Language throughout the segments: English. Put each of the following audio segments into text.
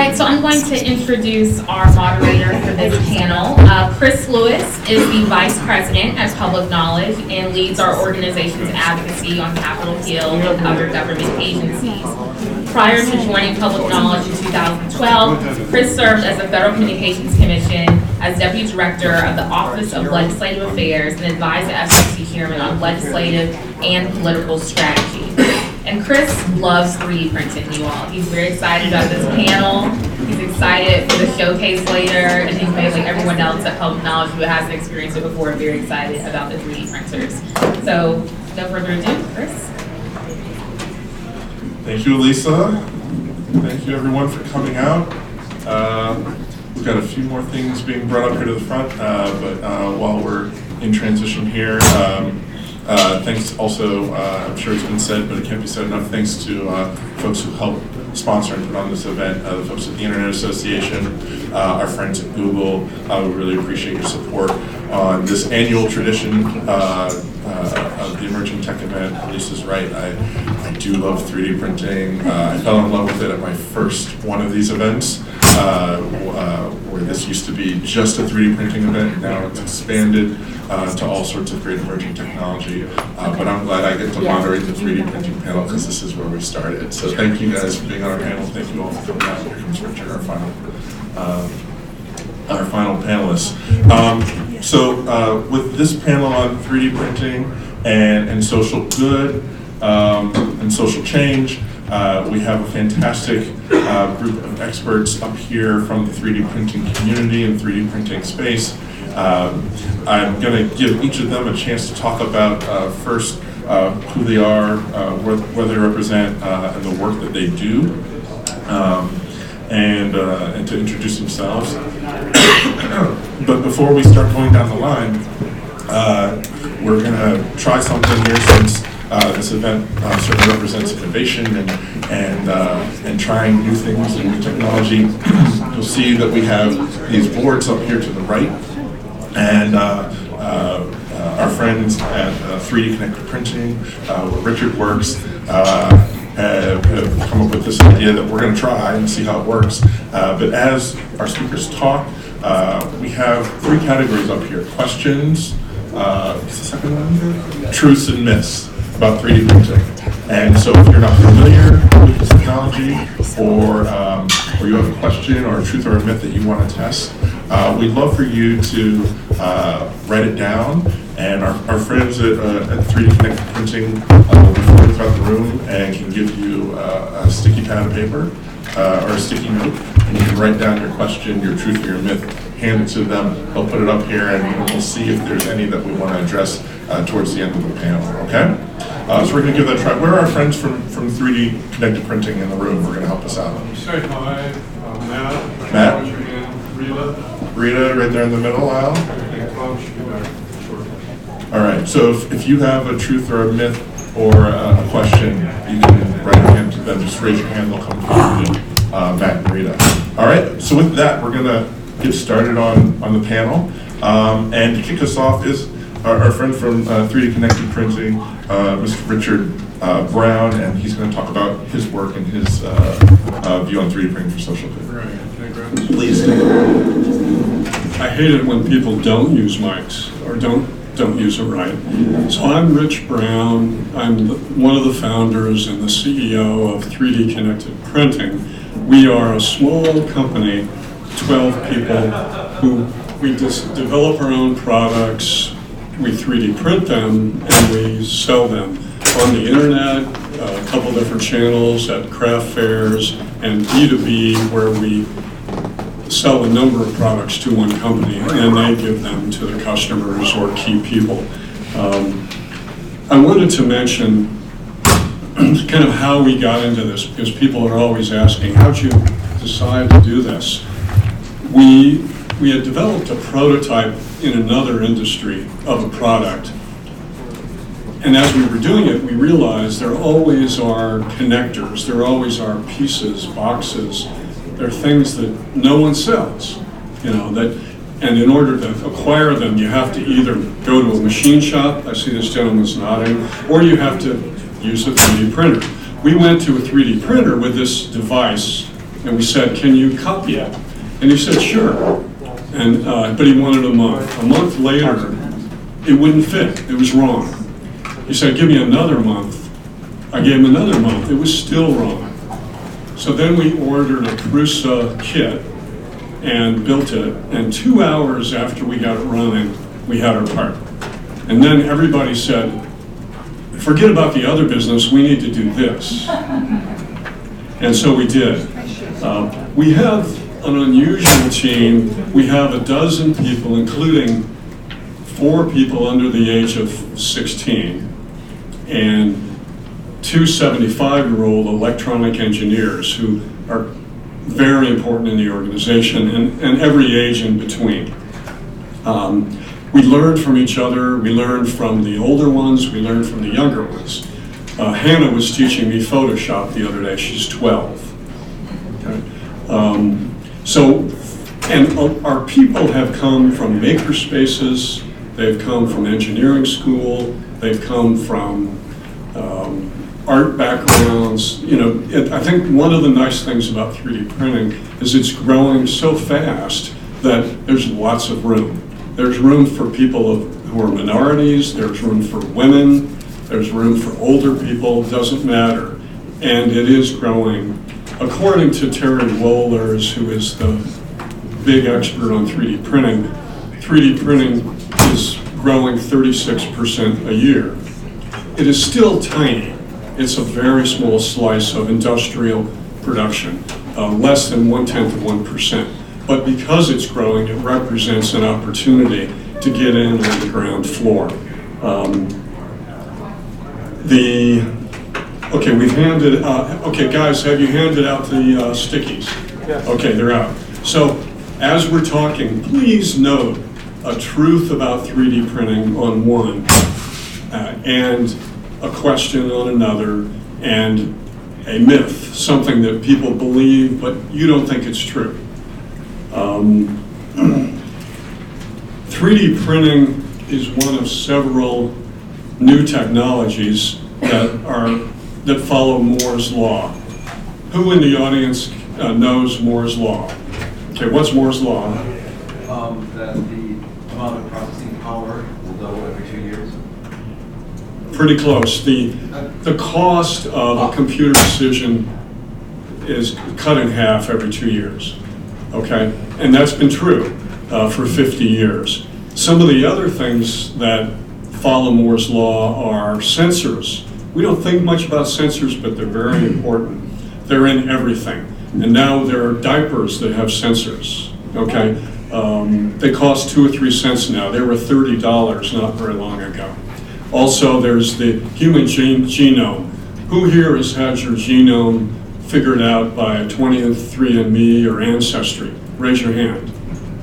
right, so I'm going to introduce our moderator for this panel. Chris Lewis is the Vice President at Public Knowledge and leads our organization's advocacy on Capitol Hill and other government agencies. Prior to joining Public Knowledge in 2012, Chris served as the Federal Communications Commission as Deputy Director of the Office of Legislative Affairs and advised the FCC Chairman on legislative and political strategy. And Chris loves 3D printing, you all. He's very excited about this panel. He's excited for the showcase later, and he's made, like everyone else at Public Knowledge who hasn't experienced it before, very excited about the 3D printers. So, no further ado, Chris. Thank you, Elisa. Thank you, everyone, for coming out. We've got a few more things being brought up here to the front, but while we're in transition here, thanks also, I'm sure it's been said, but it can't be said enough, thanks to folks who helped sponsor and put on this event, the folks at the Internet Association, our friends at Google. We really appreciate your support on this annual tradition of the Emerging Tech event. Lisa's right, I do love 3D printing. I fell in love with it at my first one of these events, where this used to be just a 3D printing event, and now it's expanded to all sorts of great emerging technology. But I'm glad I get to moderate the 3D printing panel because this is where we started. So thank you guys for being on our panel. Thank you all for coming out. Here comes Richard, our final panelist. With this panel on 3D printing and social good and social change, we have a fantastic group of experts up here from the 3D printing community and 3D printing space. I'm going to give each of them a chance to talk about first who they are, what they represent, and the work that they do, and to introduce themselves. But before we start going down the line, we're going to try something here since this event certainly represents innovation and trying new things and new technology. You'll see that we have these boards up here to the right, and our friends at 3D Connected Printing, where Richard works, have come up with this idea that we're going to try and see how it works. But as our speakers talk, we have 3 categories up here: questions, what's the second one? Truths and myths about 3D printing. And so if you're not familiar with this technology, or you have a question or a truth or a myth that you want to test, we'd love for you to write it down. And our friends at 3D Connected Printing will be floating throughout the room and can give you a sticky pad of paper or a sticky note, and you can write down your question, your truth or your myth, hand it to them. They'll put it up here, and we'll see if there's any that we want to address towards the end of the panel, okay? So we're going to give that a try. Where are our friends from 3D Connected Printing in the room who are going to help us out? Say hi, Matt. Matt? Rita. Rita, right there in the middle aisle. And Tom should be there shortly. All right, so if you have a truth or a myth or a question, you can write your hand to them. Just raise your hand, they'll come to you, Matt and Rita. All right, so with that, we're going to get started on the panel. And to kick us off is our friend from 3D Connected Printing, Mr. Richard Brown, and he's going to talk about his work and his view on 3D printing for social good. Right. Please. I hate it when people don't use mics or don't use it right. So I'm Rich Brown. I'm one of the founders and the CEO of 3D Connected Printing. We are a small company, 12 people, who we just develop our own products, we 3D print them, and we sell them on the internet, a couple different channels at craft fairs, and B2B, where we sell a number of products to one company, and they give them to the customers or key people. I wanted to mention kind of how we got into this, because people are always asking, how'd you decide to do this? We had developed a prototype in another industry of a product, and as we were doing it, we realized there always are connectors, there always are pieces, boxes, there are things that no one sells, and in order to acquire them, you have to either go to a machine shop, I see this gentleman's nodding, or you have to use a 3D printer. We went to a 3D printer with this device And we said, can you copy it? And he said, sure. And, but he wanted a month. A month later, it wouldn't fit. It was wrong. He said, give me another month. I gave him another month. It was still wrong. So then we ordered a Prusa kit and built it. And 2 hours after we got it running, we had our part. And then everybody said, forget about the other business, we need to do this. And so we did. We have an unusual team. We have a dozen people, including 4 people under the age of 16, and 2 75-year-old electronic engineers who are very important in the organization, and every age in between. We learned from each other. We learned from the older ones. We learned from the younger ones. Hannah was teaching me Photoshop the other day. She's 12. Okay. And our people have come from maker spaces. They've come from engineering school. They've come from art backgrounds. You know, I think one of the nice things about 3D printing is it's growing so fast that there's lots of room. There's room for people who are minorities, there's room for women, there's room for older people, doesn't matter. And it is growing. According to Terry Wohlers, who is the big expert on 3D printing is growing 36% a year. It is still tiny. It's a very small slice of industrial production, less than 1/10 of 1%. But because it's growing, it represents an opportunity to get in on the ground floor. Okay, we've handed, okay guys, have you handed out the stickies? Yes. Okay, they're out. So as we're talking, please note a truth about 3D printing on one, and a question on another, and a myth, something that people believe, but you don't think it's true. 3D printing is one of several new technologies that follow Moore's Law. Who in the audience knows Moore's Law? Okay, what's Moore's Law? That the amount of processing power will double every 2 years. Pretty close. The cost of a computer decision is cut in half every 2 years. Okay, and that's been true for 50 years. Some of the other things that follow Moore's Law are sensors. We don't think much about sensors, but they're very important. They're in everything. And now there are diapers that have sensors, okay? They cost 2 or 3 cents now. They were $30 not very long ago. Also, there's the human genome. Who here has had your genome figured out by 23andMe or Ancestry? Raise your hand.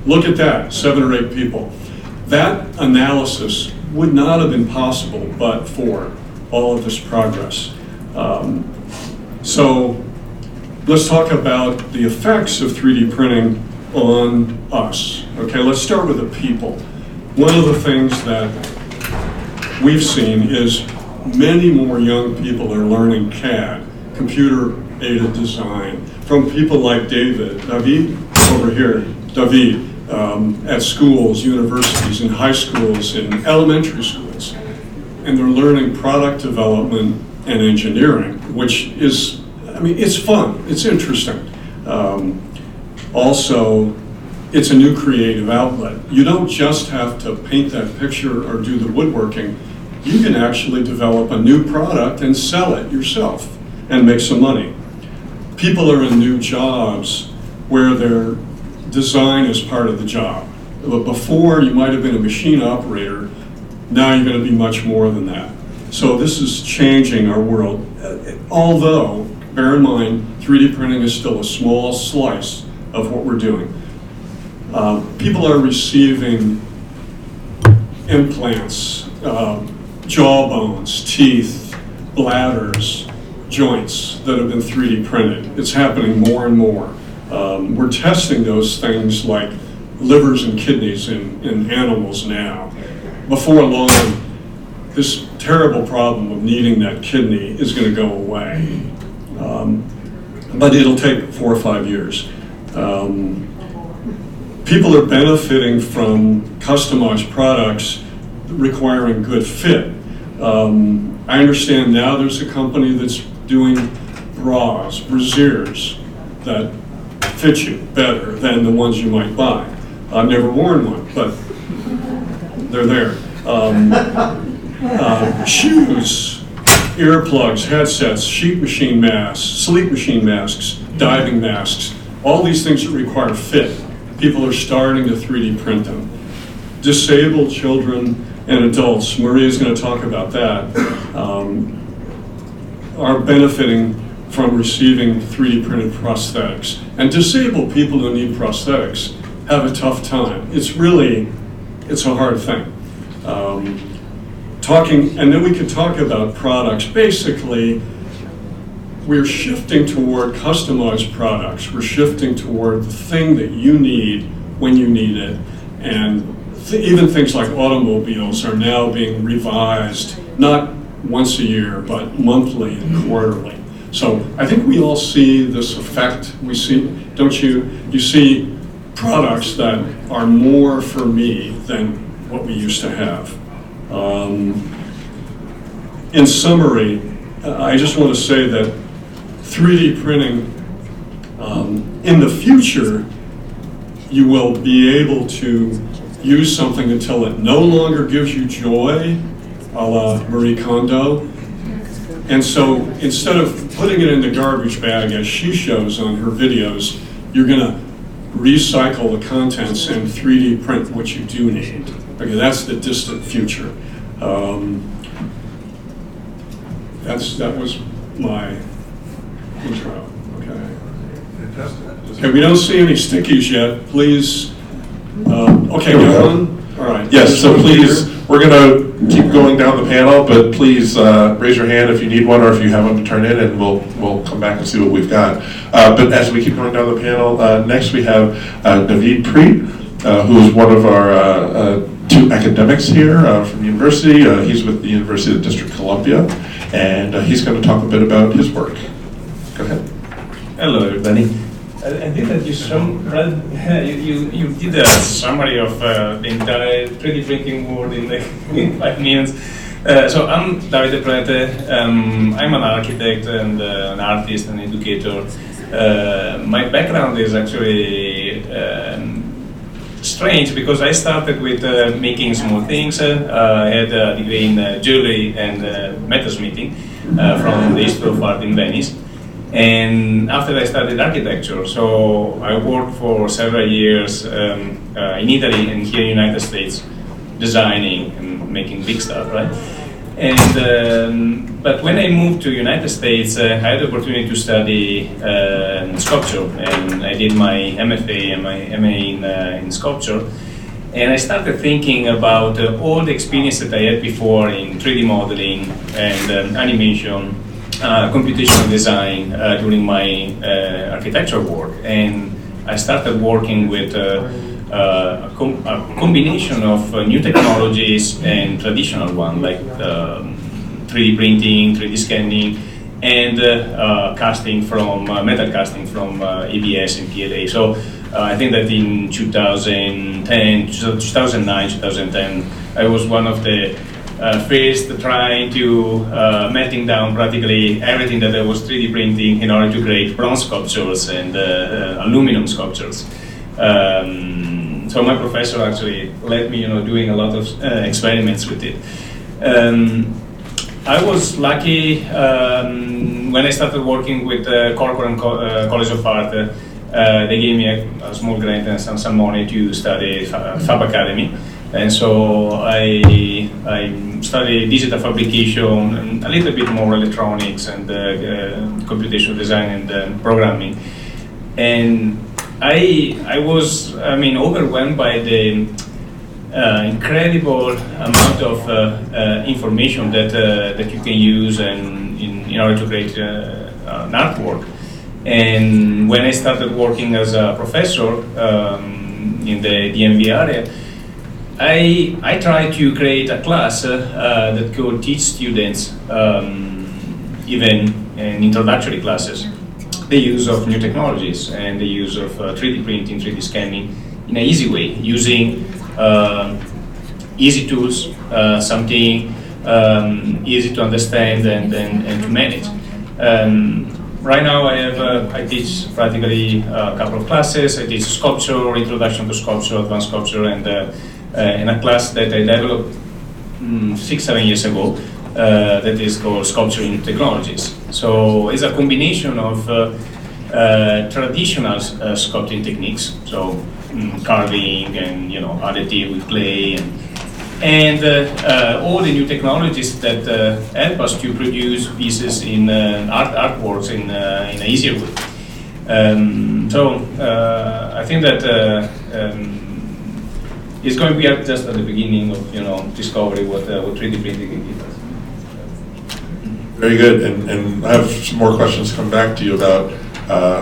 Look at that, 7 or 8 people. That analysis would not have been possible but for all of this progress. So let's talk about the effects of 3D printing on us. Okay, let's start with the people. One of the things that we've seen is many more young people are learning CAD, computer-aided design, from people like David over here, David, at schools, universities, and high schools, and elementary schools. And they're learning product development and engineering, which is, I mean, it's fun, it's interesting. Also, it's a new creative outlet. You don't just have to paint that picture or do the woodworking. You can actually develop a new product and sell it yourself and make some money. People are in new jobs where their design is part of the job. But before, you might have been a machine operator. Now you're going to be much more than that. So this is changing our world. Although, bear in mind, 3D printing is still a small slice of what we're doing. People are receiving implants, jawbones, teeth, bladders, joints that have been 3D printed. It's happening more and more. We're testing those things like livers and kidneys in animals now. Before long, this terrible problem of needing that kidney is going to go away. but it'll take 4 or 5 years. People are benefiting from customized products requiring good fit. I understand now there's a company that's doing bras, brasiers, that fit you better than the ones you might buy. I've never worn one, but they're there. Shoes, earplugs, headsets, sheet machine masks, sleep machine masks, diving masks, all these things that require fit. People are starting to 3D print them. Disabled children and adults, Maria's going to talk about that, are benefiting from receiving 3D printed prosthetics. And disabled people who need prosthetics have a tough time. It's a hard thing. And then we can talk about products. Basically, we're shifting toward customized products. We're shifting toward the thing that you need when you need it. And even things like automobiles are now being revised, not once a year, but monthly and quarterly. So I think we all see this effect. We see, don't you? You see products that are more for me than what we used to have. In summary, I just want to say that 3D printing, in the future, you will be able to use something until it no longer gives you joy, a la Marie Kondo. And so instead of putting it in the garbage bag as she shows on her videos, you're going to recycle the contents and 3D print what you do need. Okay, that's the distant future. That was my intro. Okay. Okay, we don't see any stickies yet. Please. Okay, Here we go. on. All right. Yes, so please, we're going to keep going down the panel, but please raise your hand if you need one or if you have one to turn in, and we'll come back and see what we've got. But as we keep going down the panel, next we have David Preet, who is one of our 2 academics here from the university. He's with the University of District of Columbia, and he's going to talk a bit about his work. Go ahead. Hello, everybody. I think that you did a summary of the entire 3D printing world in 5 minutes. So I'm Davide Prete. I'm an architect and an artist and educator. My background is actually strange because I started with making small things. I had a degree in jewelry and metalsmithing from the Institute of Art in Venice. And after I studied architecture, so I worked for several years in Italy and here in the United States, designing and making big stuff, right? And but when I moved to United States, I had the opportunity to study sculpture, and I did my MFA and my MA in sculpture. And I started thinking about all the experience that I had before in 3D modeling and animation, computational design during my architecture work. And I started working with a combination of new technologies and traditional one, like 3D printing, 3D scanning, and casting from metal casting from ABS and PLA. So I think that in 2009, 2010, I was one of the first trying to melting down practically everything that I was 3D printing in order to create bronze sculptures and aluminum sculptures. So my professor actually let me, doing a lot of experiments with it. I was lucky when I started working with Corcoran College of Art. They gave me a small grant and some money to study Fab Academy. And so I studied digital fabrication and a little bit more electronics and computational design and programming. And I was, overwhelmed by the incredible amount of information that you can use in order to create an artwork. And when I started working as a professor in the DMV area, I tried to create a class that could teach students even in introductory classes the use of new technologies and the use of 3D printing, 3D scanning in an easy way, using easy tools, something easy to understand and to manage. Right now I teach practically a couple of classes. I teach sculpture, introduction to sculpture, advanced sculpture, and in a class that I developed 6-7 years ago that is called Sculpture in Technologies. So it's a combination of traditional sculpting techniques, so carving and additive with clay and all the new technologies that help us to produce pieces in artworks in an easier way. So I think that it's going to be just at the beginning of discovery what 3D printing can give us. Very good, and I have some more questions coming back to you about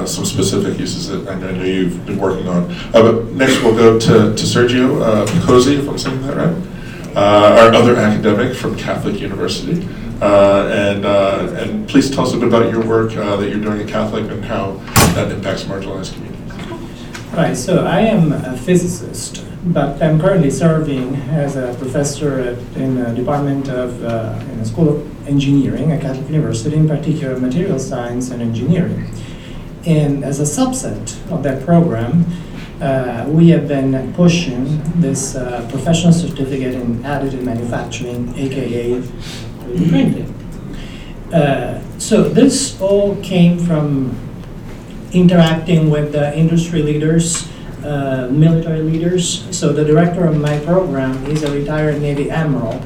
some specific uses that I know you've been working on. But next we'll go to Sergio Picozzi, if I'm saying that right, our other academic from Catholic University. And please tell us a bit about your work that you're doing at Catholic and how that impacts marginalized communities. Right, so I am a physicist, but I'm currently serving as a professor in the Department of, in the School of Engineering at Catholic University, in particular material science and engineering. And as a subset of that program, we have been pushing this professional certificate in additive manufacturing, aka 3D printing. So this all came from interacting with the industry leaders, military leaders. So the director of my program is a retired Navy admiral.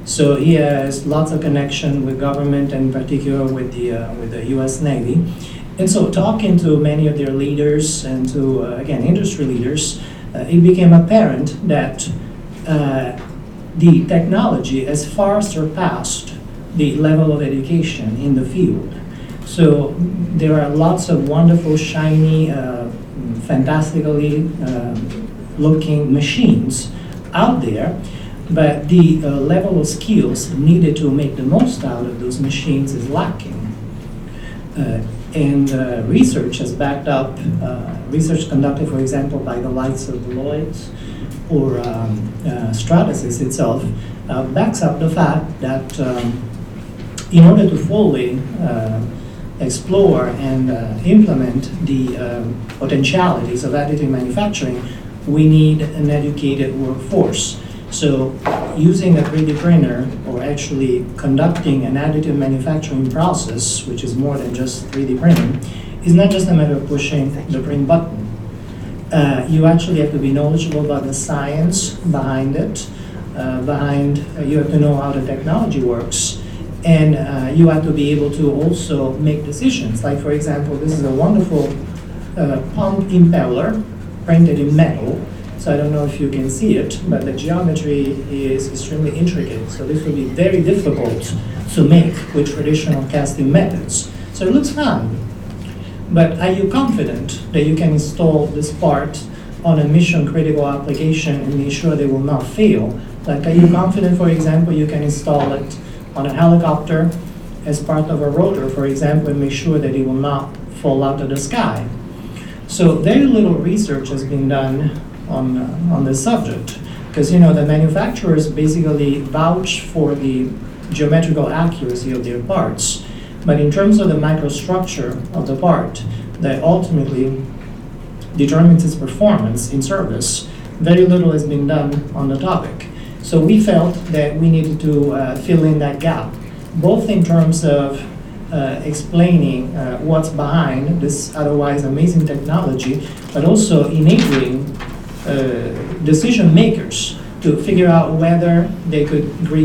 So he has lots of connection with government, and in particular with the U.S. Navy. And so talking to many of their leaders and to, again, industry leaders, it became apparent that the technology has far surpassed the level of education in the field. So there are lots of wonderful, shiny, fantastically looking machines out there, but the level of skills needed to make the most out of those machines is lacking. And research has backed up, research conducted, for example, by the likes of Deloitte or Stratasys itself, backs up the fact that in order to fully explore and implement the potentialities of additive manufacturing, we need an educated workforce. So using a 3D printer, or actually conducting an additive manufacturing process, which is more than just 3D printing, is not just a matter of pushing the print button. You actually have to be knowledgeable about the science behind it, you have to know how the technology works, and you have to be able to also make decisions. Like, for example, this is a wonderful pump impeller printed in metal. So I don't know if you can see it, but the geometry is extremely intricate. So this would be very difficult to make with traditional casting methods. So it looks fun, but are you confident that you can install this part on a mission-critical application and make sure they will not fail? Like, are you confident, for example, you can install it on a helicopter as part of a rotor, for example, and make sure that it will not fall out of the sky? So very little research has been done on this subject, because the manufacturers basically vouch for the geometrical accuracy of their parts, but in terms of the microstructure of the part that ultimately determines its performance in service, very little has been done on the topic. So we felt that we needed to fill in that gap, both in terms of explaining what's behind this otherwise amazing technology, but also enabling decision makers to figure out whether they could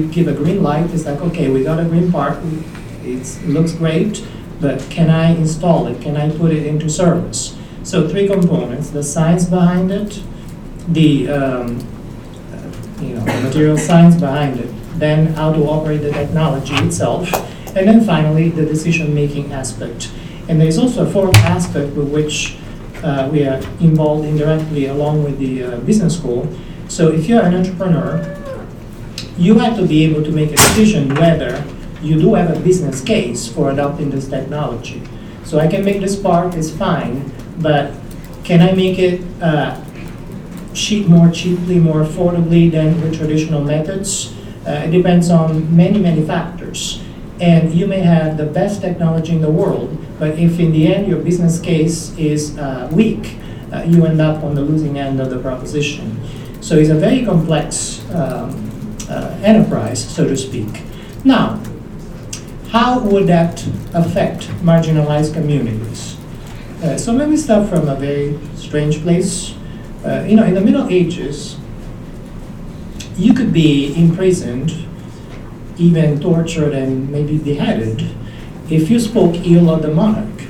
give a green light. It's like, okay, we got a green part, it looks great, but can I install it? Can I put it into service? So 3 components: the science behind it, the the material science behind it, then how to operate the technology itself, and then finally the decision-making aspect. And there's also a 4th aspect with which we are involved indirectly along with the business school. So if you're an entrepreneur, you have to be able to make a decision whether you do have a business case for adopting this technology. So I can make this part, it's fine, but can I make it more cheaply, more affordably than with traditional methods? It depends on many factors. And you may have the best technology in the world, but if in the end your business case is weak, you end up on the losing end of the proposition. So it's a very complex enterprise, so to speak. Now, how would that affect marginalized communities? So let me start from a very strange place. In the Middle Ages, you could be imprisoned, even tortured and maybe beheaded, if you spoke ill of the monarch.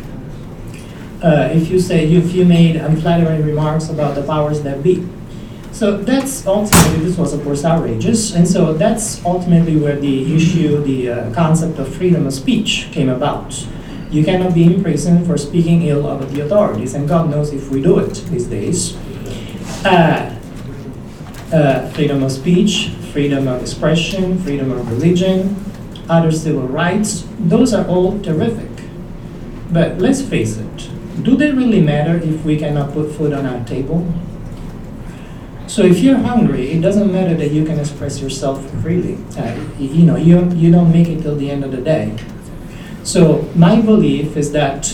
If you made unflattering remarks about the powers that be. So that's ultimately, this was of course outrageous, and so that's ultimately where the issue, the concept of freedom of speech came about. You cannot be imprisoned for speaking ill of the authorities, and God knows if we do it these days. Freedom of speech, freedom of expression, freedom of religion, other civil rights, those are all terrific. But let's face it, do they really matter if we cannot put food on our table? So if you're hungry, it doesn't matter that you can express yourself freely. You don't make it till the end of the day. So my belief is that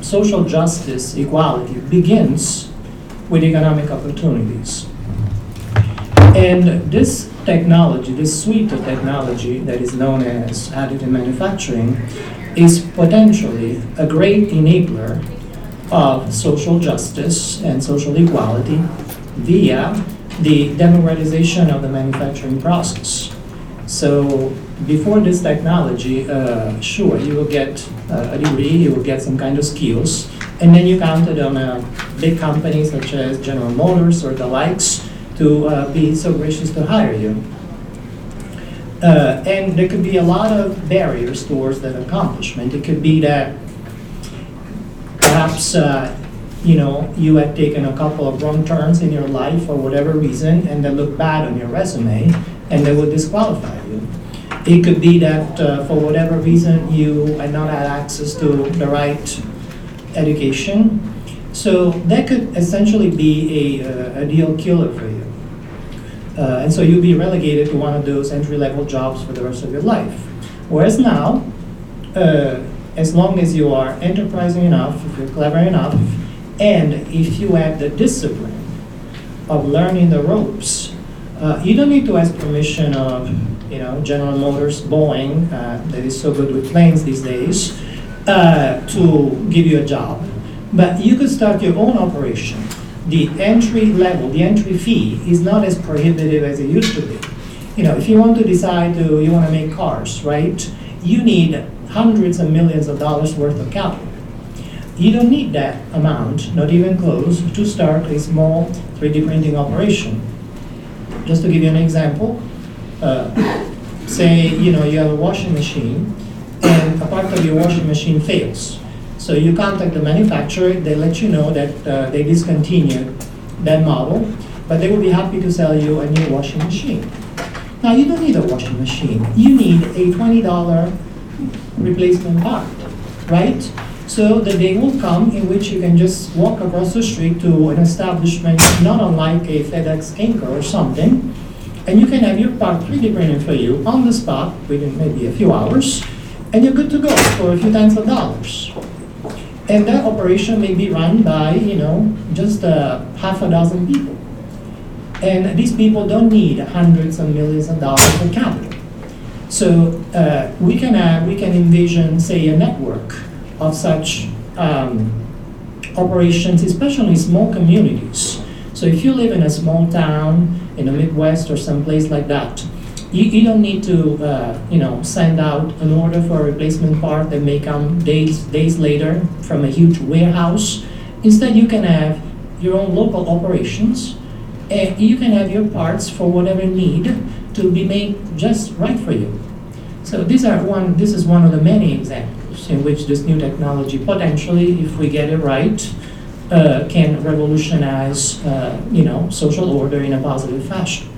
social justice, equality, begins with economic opportunities. And this technology, this suite of technology that is known as additive manufacturing, is potentially a great enabler of social justice and social equality via the democratization of the manufacturing process. So before this technology, sure, you will get a degree, you will get some kind of skills, and then you counted on a big companies such as General Motors or the likes to be so gracious to hire you. And there could be a lot of barriers towards that accomplishment. It could be that perhaps you had taken a couple of wrong turns in your life for whatever reason, and they look bad on your resume, and they would disqualify you. It could be that for whatever reason you had not had access to the right education. So that could essentially be a deal killer for you. And so you'll be relegated to one of those entry-level jobs for the rest of your life. Whereas now, as long as you are enterprising enough, if you're clever enough, and if you have the discipline of learning the ropes, you don't need to ask permission of General Motors, Boeing, that is so good with planes these days, to give you a job. But you could start your own operation. The entry level, the entry fee is not as prohibitive as it used to be. If you want to decide you want to make cars, right? You need hundreds of millions of dollars worth of capital. You don't need that amount, not even close, to start a small 3D printing operation. Just to give you an example, say you have a washing machine and a part of your washing machine fails. So you contact the manufacturer, they let you know that they discontinued that model, but they will be happy to sell you a new washing machine. Now you don't need a washing machine, you need a $20 replacement part, right? So the day will come in which you can just walk across the street to an establishment not unlike a FedEx Anchor or something, and you can have your part 3D printed for you on the spot within maybe a few hours, and you're good to go for a few tens of dollars. And that operation may be run by, just half a dozen people. And these people don't need hundreds of millions of dollars of capital. So we can envision, say, a network of such operations, especially in small communities. So if you live in a small town in the Midwest or someplace like that, you don't need to send out an order for a replacement part that may come days later from a huge warehouse. Instead, you can have your own local operations, and you can have your parts for whatever need to be made just right for you. So this is one of the many examples in which this new technology potentially, if we get it right, can revolutionize social order in a positive fashion.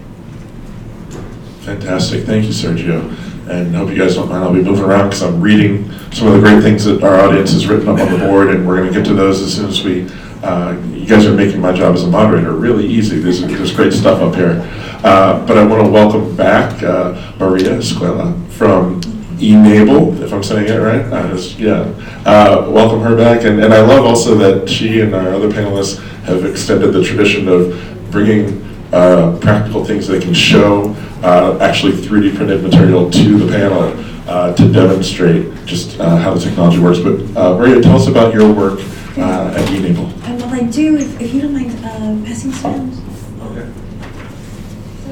Fantastic. Thank you, Sergio. and hope you guys don't mind. I'll be moving around because I'm reading some of the great things that our audience has written up on the board, and we're going to get to those as soon as we, you guys are making my job as a moderator really easy. There's great stuff up here. But I want to welcome back Maria Escuela from Enable, if I'm saying it right. Welcome her back. And I love also that she and our other panelists have extended the tradition of bringing practical things they can show, actually 3D printed material to the panel to demonstrate just how the technology works. But Maria, tell us about your work at Enable. Well, I do, if you don't mind passing this around. Okay. So,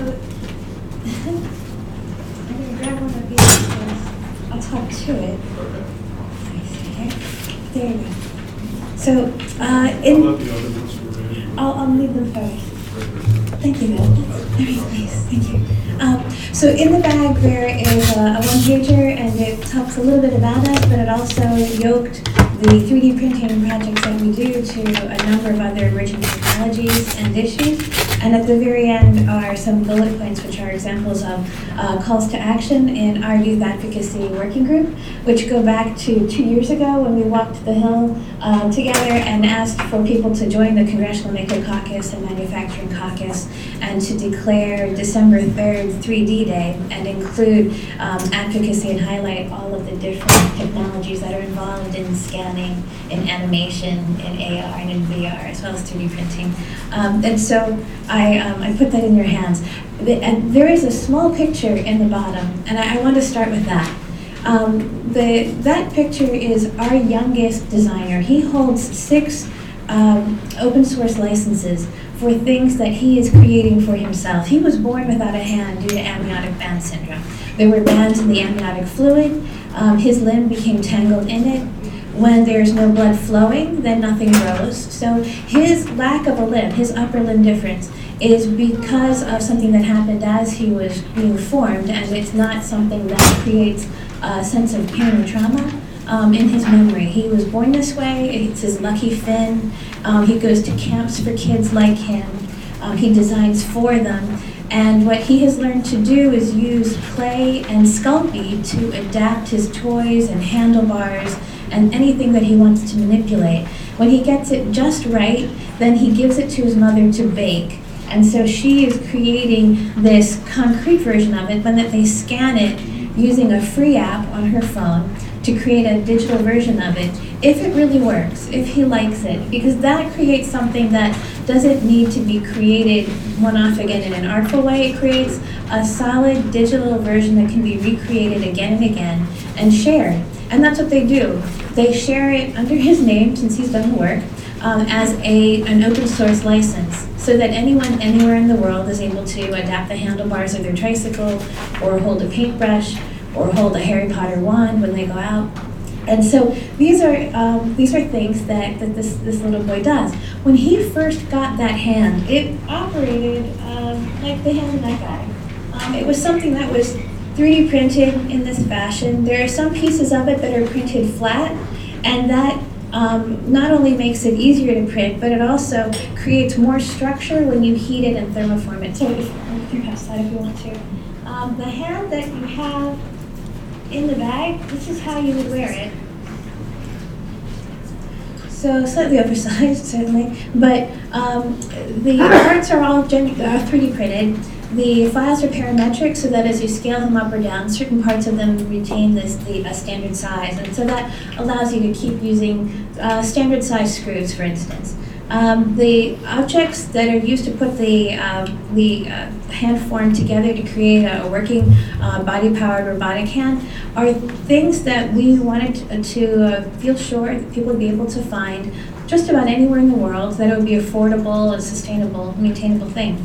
I'm going to grab one of these because I'll talk to it. There you go. So, I'll leave them first. Thank you, Bill. Very nice, thank you. So in the bag there is a one-pager, and it talks a little bit about us, but it also yoked the 3D printing projects that we do to a number of other emerging technologies and issues. And at the very end are some bullet points, which are examples of calls to action in our youth advocacy working group, which go back to 2 years ago when we walked the Hill together and asked for people to join the Congressional Maker Caucus and Manufacturing Caucus, and to declare December 3rd 3D Day and include advocacy and highlight all of the different technologies that are involved in scanning, in animation, in AR, and in VR, as well as 3D printing. And so I put that in your hands. And there is a small picture in the bottom, and I want to start with that. That picture is our youngest designer. He holds 6 open source licenses for things that he is creating for himself. He was born without a hand due to amniotic band syndrome. There were bands in the amniotic fluid. His limb became tangled in it. When there's no blood flowing, then nothing grows. So his lack of a limb, his upper limb difference, is because of something that happened as he was being formed, and it's not something that creates a sense of pain or trauma in his memory. He was born this way. It's his lucky fin. He goes to camps for kids like him. He designs for them. And what he has learned to do is use clay and Sculpey to adapt his toys and handlebars and anything that he wants to manipulate. When he gets it just right, then he gives it to his mother to bake. And so she is creating this concrete version of it, but that they scan it using a free app on her phone to create a digital version of it, if it really works, if he likes it, because that creates something that doesn't need to be created one-off again in an artful way. It creates a solid digital version that can be recreated again and again and shared. And that's what they do. They share it under his name, since he's done the work, as an open source license, so that anyone anywhere in the world is able to adapt the handlebars of their tricycle, or hold a paintbrush, or hold a Harry Potter wand when they go out. And so these are things that this little boy does. When he first got that hand, it operated like the hand of that guy. It was something that was 3D printed in this fashion. There are some pieces of it that are printed flat, and that not only makes it easier to print, but it also creates more structure when you heat it and thermoform it. So you can pass that if you want to. The hand that you have in the bag, this is how you would wear it. So slightly oversized, certainly, but the parts are all 3D printed. The files are parametric, so that as you scale them up or down, certain parts of them retain a standard size, and so that allows you to keep using standard size screws, for instance. The objects that are used to put the hand form together to create a working body-powered robotic hand are things that we wanted to feel sure that people would be able to find just about anywhere in the world, that it would be affordable and sustainable, maintainable thing.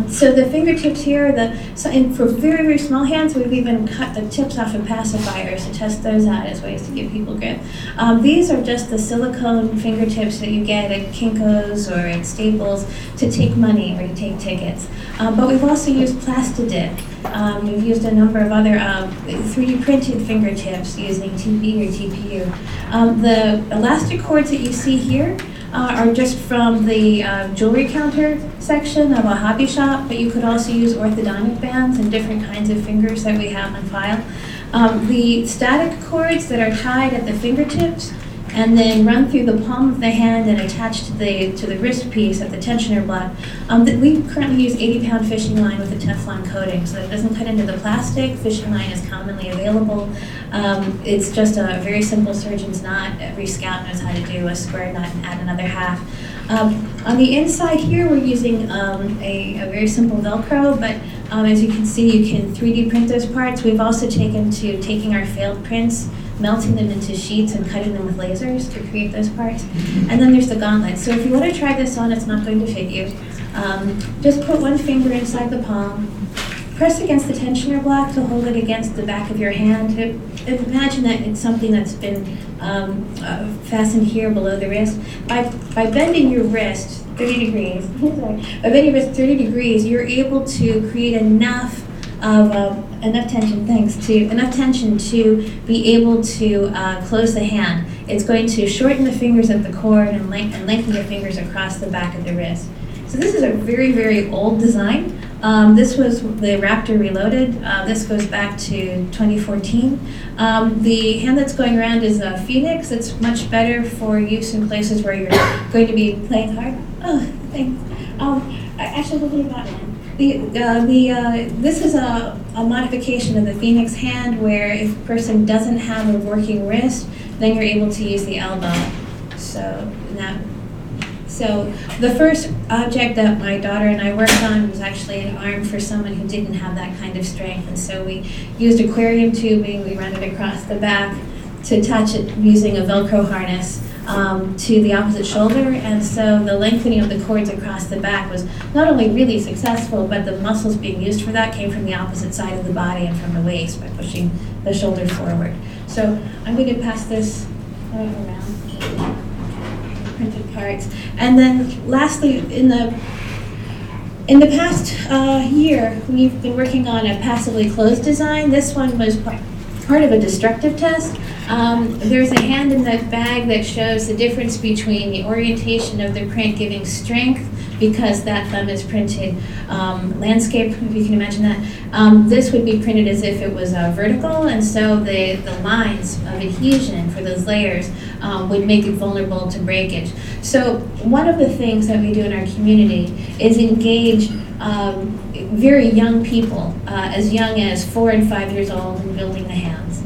So the fingertips here, and for very, very small hands, we've even cut the tips off of pacifiers to test those out as ways to give people grip. These are just the silicone fingertips that you get at Kinko's or at Staples to take money or to take tickets. But we've also used Plastidip. We've used a number of other 3D printed fingertips using TP or TPU. The elastic cords that you see here are just from the jewelry counter section of a hobby shop, but you could also use orthodontic bands and different kinds of fingers that we have on file. The static cords that are tied at the fingertips and then run through the palm of the hand and attach to the wrist piece at the tensioner block. We currently use 80-pound fishing line with a Teflon coating, so that it doesn't cut into the plastic. Fishing line is commonly available. It's just a very simple surgeon's knot. Every scout knows how to do a square knot and add another half. On the inside here, we're using a very simple Velcro, but as you can see, you can 3D print those parts. We've also taking our failed prints, melting them into sheets and cutting them with lasers to create those parts. And then there's the gauntlet. So if you want to try this on, it's not going to fit you. Just put one finger inside the palm, press against the tensioner block to hold it against the back of your hand. Imagine that it's something that's been fastened here below the wrist. By bending your wrist 30 degrees, by bending your wrist 30 degrees, you're able to create enough tension to be able to close the hand. It's going to shorten the fingers at the cord and lengthen the fingers across the back of the wrist. So this is a very, very old design. This was the Raptor Reloaded. This goes back to 2014. The hand that's going around is a Phoenix. It's much better for use in places where you're going to be playing hard. Oh, thanks. Actually, look at that one. This is a modification of the Phoenix hand where if a person doesn't have a working wrist, then you're able to use the elbow. So the first object that my daughter and I worked on was actually an arm for someone who didn't have that kind of strength. And so we used aquarium tubing, we ran it across the back to attach it using a Velcro harness to the opposite shoulder. And so the lengthening of the cords across the back was not only really successful, but the muscles being used for that came from the opposite side of the body and from the waist by pushing the shoulder forward. So I'm going to pass this around. Printed parts. And then lastly, in the past year, we've been working on a passively closed design. This one was part of a destructive test. There's a hand in that bag that shows the difference between the orientation of the print giving strength because that thumb is printed landscape, if you can imagine that. This would be printed as if it was vertical, and so the lines of adhesion for those layers would make it vulnerable to breakage. So one of the things that we do in our community is engage very young people, as young as 4 and 5 years old, in building the hands.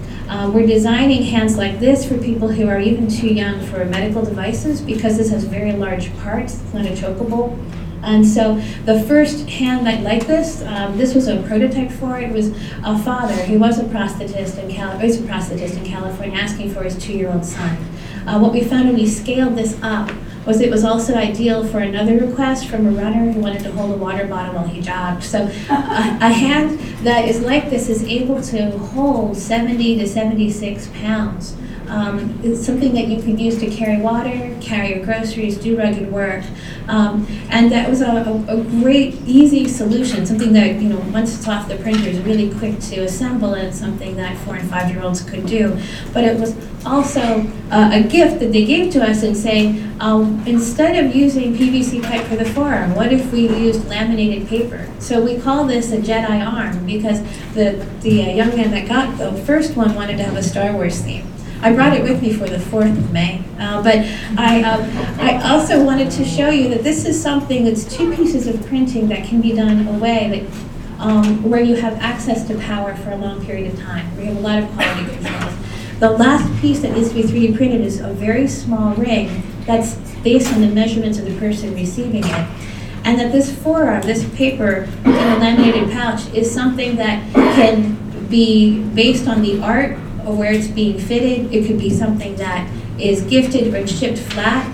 We're designing hands like this for people who are even too young for medical devices because this has very large parts. It's not a chokeable. And so the first hand like this, this was a prototype for it. It was a father who was a prosthetist in California asking for his 2-year-old son. What we found when we scaled this up was it was also ideal for another request from a runner who wanted to hold a water bottle while he jogged. So a hand that is like this is able to hold 70 to 76 pounds. It's something that you can use to carry water, carry your groceries, do rugged work. And that was a great, easy solution, something that, once it's off the printer is really quick to assemble, and it's something that 4 and 5-year-olds could do. But it was also a gift that they gave to us and saying, instead of using PVC pipe for the forearm, what if we used laminated paper? So we call this a Jedi arm because the young man that got the first one wanted to have a Star Wars theme. I brought it with me for the 4th of May, but I also wanted to show you that this is something that's 2 pieces of printing that can be done away, where you have access to power for a long period of time, where you have a lot of quality control. The last piece that needs to be 3D printed is a very small ring that's based on the measurements of the person receiving it. And that this forearm, this paper in a laminated pouch, is something that can be based on the art or where it's being fitted. It could be something that is gifted or shipped flat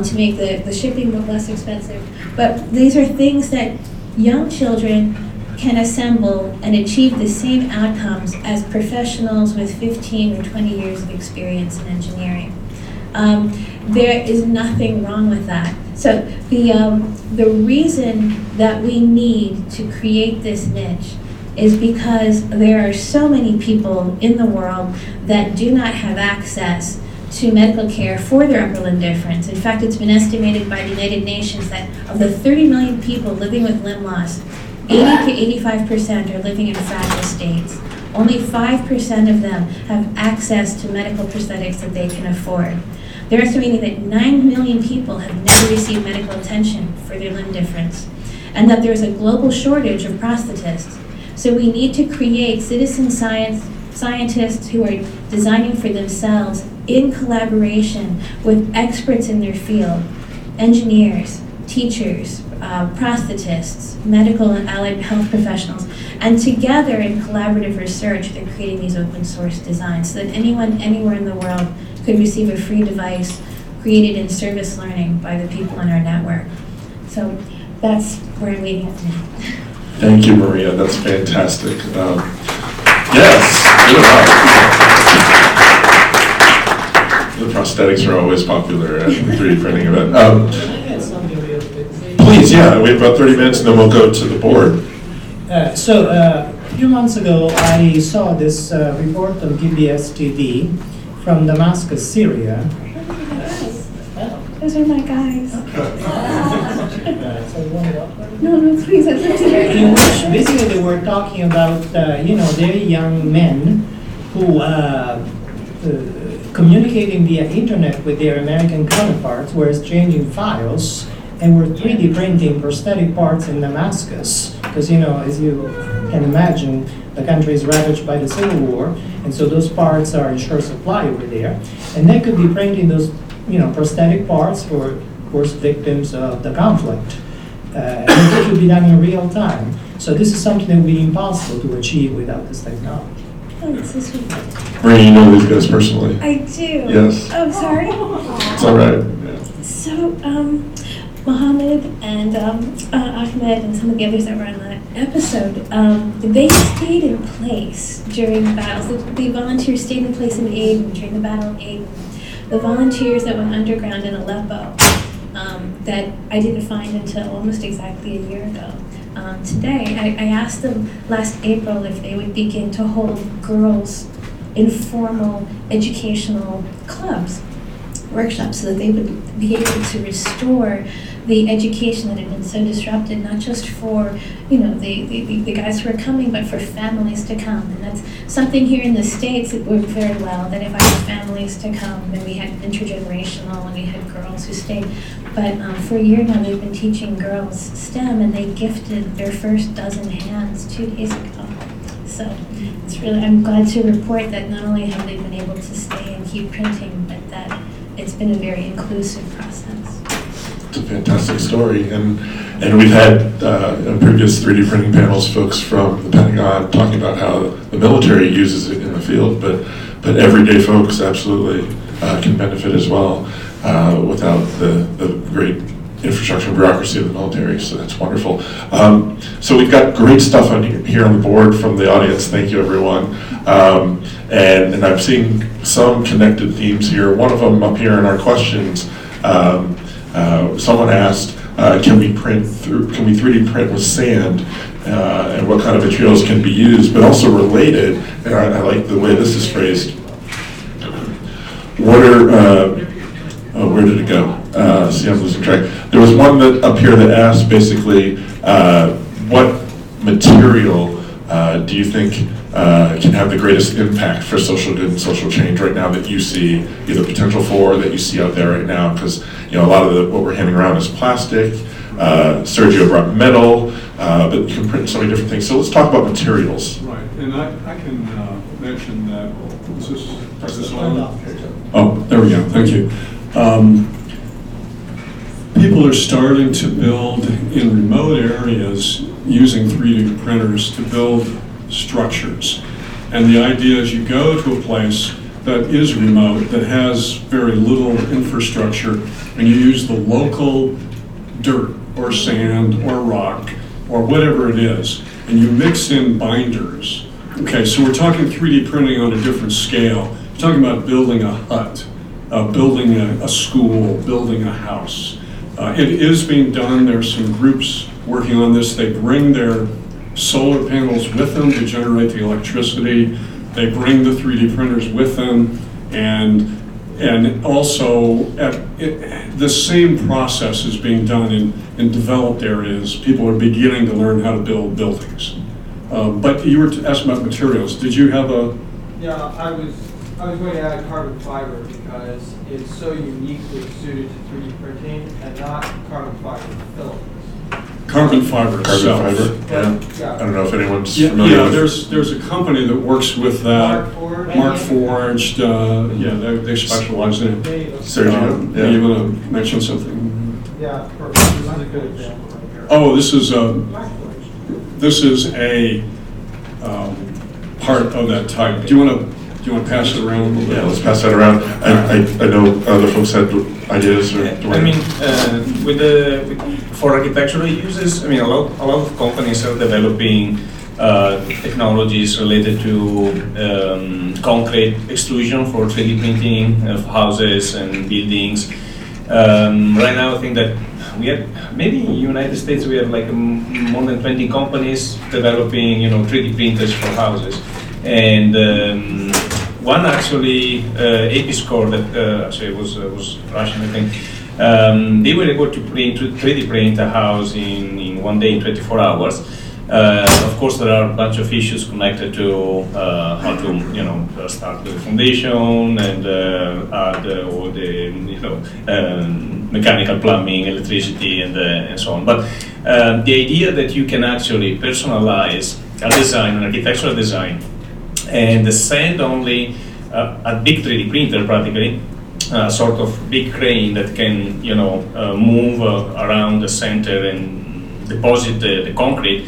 to make the shipping look less expensive. But these are things that young children can assemble and achieve the same outcomes as professionals with 15 or 20 years of experience in engineering. There is nothing wrong with that. So the reason that we need to create this niche is because there are so many people in the world that do not have access to medical care for their upper limb difference. In fact, it's been estimated by the United Nations that of the 30 million people living with limb loss, 80 to 85% are living in fragile states. Only 5% of them have access to medical prosthetics that they can afford. They're estimating that 9 million people have never received medical attention for their limb difference, and that there's a global shortage of prosthetists. So we need to create citizen scientists who are designing for themselves in collaboration with experts in their field, engineers, teachers, prosthetists, medical and allied health professionals, and together in collaborative research, they're creating these open source designs so that anyone, anywhere in the world could receive a free device created in service learning by the people in our network. So that's where I'm leading up to now. Thank you, Maria. That's fantastic. Yes, good luck. The prosthetics are always popular at the 3D printing event. Please, yeah, we have about 30 minutes and then we'll go to the board. A few months ago, I saw this report on PBS TV from Damascus, Syria. Those are my guys. So you want to go? No, please, I'd love to hear In which basically they were talking about, very young men who communicating via internet with their American counterparts were exchanging files and were 3D printing prosthetic parts in Damascus. Because, as you can imagine, the country is ravaged by the civil war, and so those parts are in short supply over there. And they could be printing those, prosthetic parts for, of course, victims of the conflict. And it could be done in real time. So this is something that would be impossible to achieve without this technology. Oh, that's so sweet. Maria, you know these guys personally? I do. Yes. Oh, sorry. It's all right. Yeah. So, Mohammed and Ahmed and some of the others that were on that episode, they stayed in place during the battles. The volunteers stayed in place in Aden during the Battle of Aden. The volunteers that went underground in Aleppo that I didn't find until almost exactly a year ago. Today, I asked them last April if they would begin to hold girls' informal educational clubs, workshops, so that they would be able to restore the education that had been so disrupted, not just for the guys who are coming, but for families to come. And that's something here in the States that worked very well, that if I had families to come, then we had intergenerational and we had girls who stayed. But for a year now, they've been teaching girls STEM, and they gifted their first dozen hands 2 days ago. So it's really, I'm glad to report that not only have they been able to stay and keep printing, but that it's been a very inclusive process. It's a fantastic story, and we've had in previous 3D printing panels folks from the Pentagon talking about how the military uses it in the field, but everyday folks absolutely can benefit as well without the great infrastructure and bureaucracy of the military. So that's wonderful. So we've got great stuff on here on the board from the audience. Thank you, everyone. And I'm seeing some connected themes here. One of them up here in our questions. Someone asked, can we 3D print with sand, and what kind of materials can be used? But also related, and I like the way this is phrased. What are where did it go? See, I'm losing track. There was one that up here that asked basically, what material do you think can have the greatest impact for social good and social change right now that you see either potential for or that you see out there right now? Because a lot of what we're handing around is plastic. Sergio brought metal, but you can print so many different things. So let's talk about materials. Right, and I can mention that. Is this on? Oh, there we go. Thank you. People are starting to build in remote areas using 3D printers to build structures. And the idea is you go to a place that is remote, that has very little infrastructure, and you use the local dirt or sand or rock or whatever it is, and you mix in binders. Okay, so we're talking 3D printing on a different scale. We're talking about building a hut, building a school, building a house. It is being done. There's some groups working on this. They bring their solar panels with them to generate the electricity. They bring the 3D printers with them, and And also, the same process is being done in developed areas. People are beginning to learn how to build buildings. But you were asking about materials. Did you have a? Yeah, I was going to add carbon fiber because it's so uniquely suited to 3D printing and not carbon fiber filaments. Carbon fiber itself. Carbon fiber, yeah. I don't know if anyone's familiar Yeah, with. there's a company that works with that. Mark Forged, yeah, they specialize in it. Sergio, yeah. You want to mention something? Yeah, perfect. This is a good example right here. Oh, this is a part of that type. Do you want to pass it around a little bit? Yeah, let's pass that around. I know other folks had ideas or. I mean, for architectural uses, I mean, a lot of companies are developing technologies related to concrete extrusion for 3D printing of houses and buildings. Right now, I think that we have, maybe in the United States, we have like more than 20 companies developing, 3D printers for houses. And one actually, Episcore, that actually was Russian, I think, they were able to 3D print a house in 1 day, in 24 hours. Of course, there are a bunch of issues connected to how to, start the foundation and add all the, mechanical plumbing, electricity, and so on. But the idea that you can actually personalize a design, an architectural design, and send only a big 3D printer, practically, sort of big crane that can, move around the center and deposit the concrete,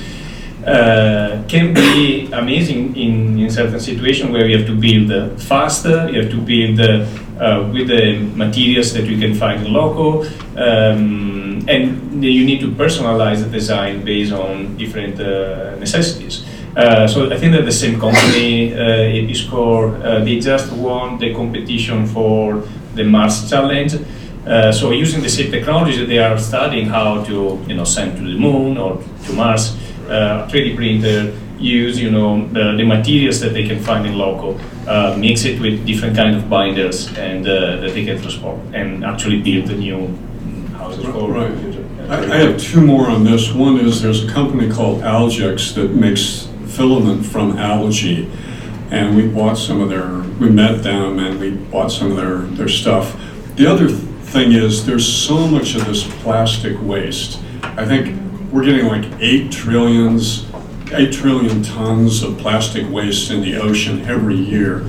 can be amazing in certain situations where you have to build faster, you have to build with the materials that you can find in local, and you need to personalize the design based on different necessities. So I think that the same company, Episcore, they just won the competition for the Mars Challenge. So using the same technology, they are studying how to send to the moon or to Mars. 3D printer, use the materials that they can find in local, mix it with different kind of binders, and that they can transport and actually build the new houses for right. I have two more on this. One is there's a company called Algex that makes filament from algae, and we met them and we bought some of their stuff. The other thing is there's so much of this plastic waste. I think we're getting like 8 trillion tons of plastic waste in the ocean every year.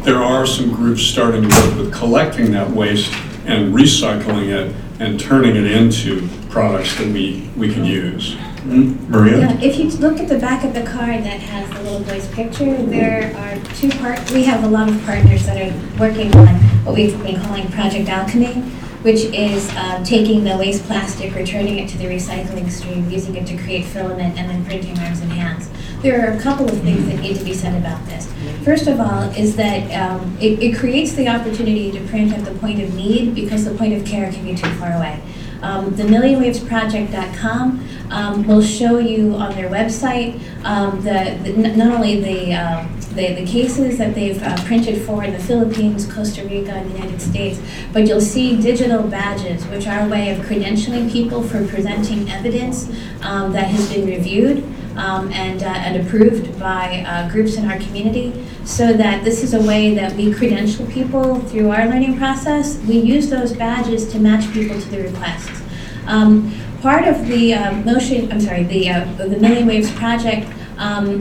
There are some groups starting to work with collecting that waste and recycling it and turning it into products that we can use. Maria? Yeah, if you look at the back of the card that has the little boy's picture, there are two parts. We have a lot of partners that are working on what we've been calling Project Alchemy, which is taking the waste plastic, returning it to the recycling stream, using it to create filament, and then printing arms and hands. There are a couple of things that need to be said about this. First of all is that it creates the opportunity to print at the point of need because the point of care can be too far away. The millionwavesproject.com will show you on their website not only the cases that they've printed for in the Philippines, Costa Rica, and the United States, but you'll see digital badges, which are a way of credentialing people for presenting evidence that has been reviewed and approved by groups in our community, so that this is a way that we credential people through our learning process. We use those badges to match people to the requests. Part of the the Million Waves project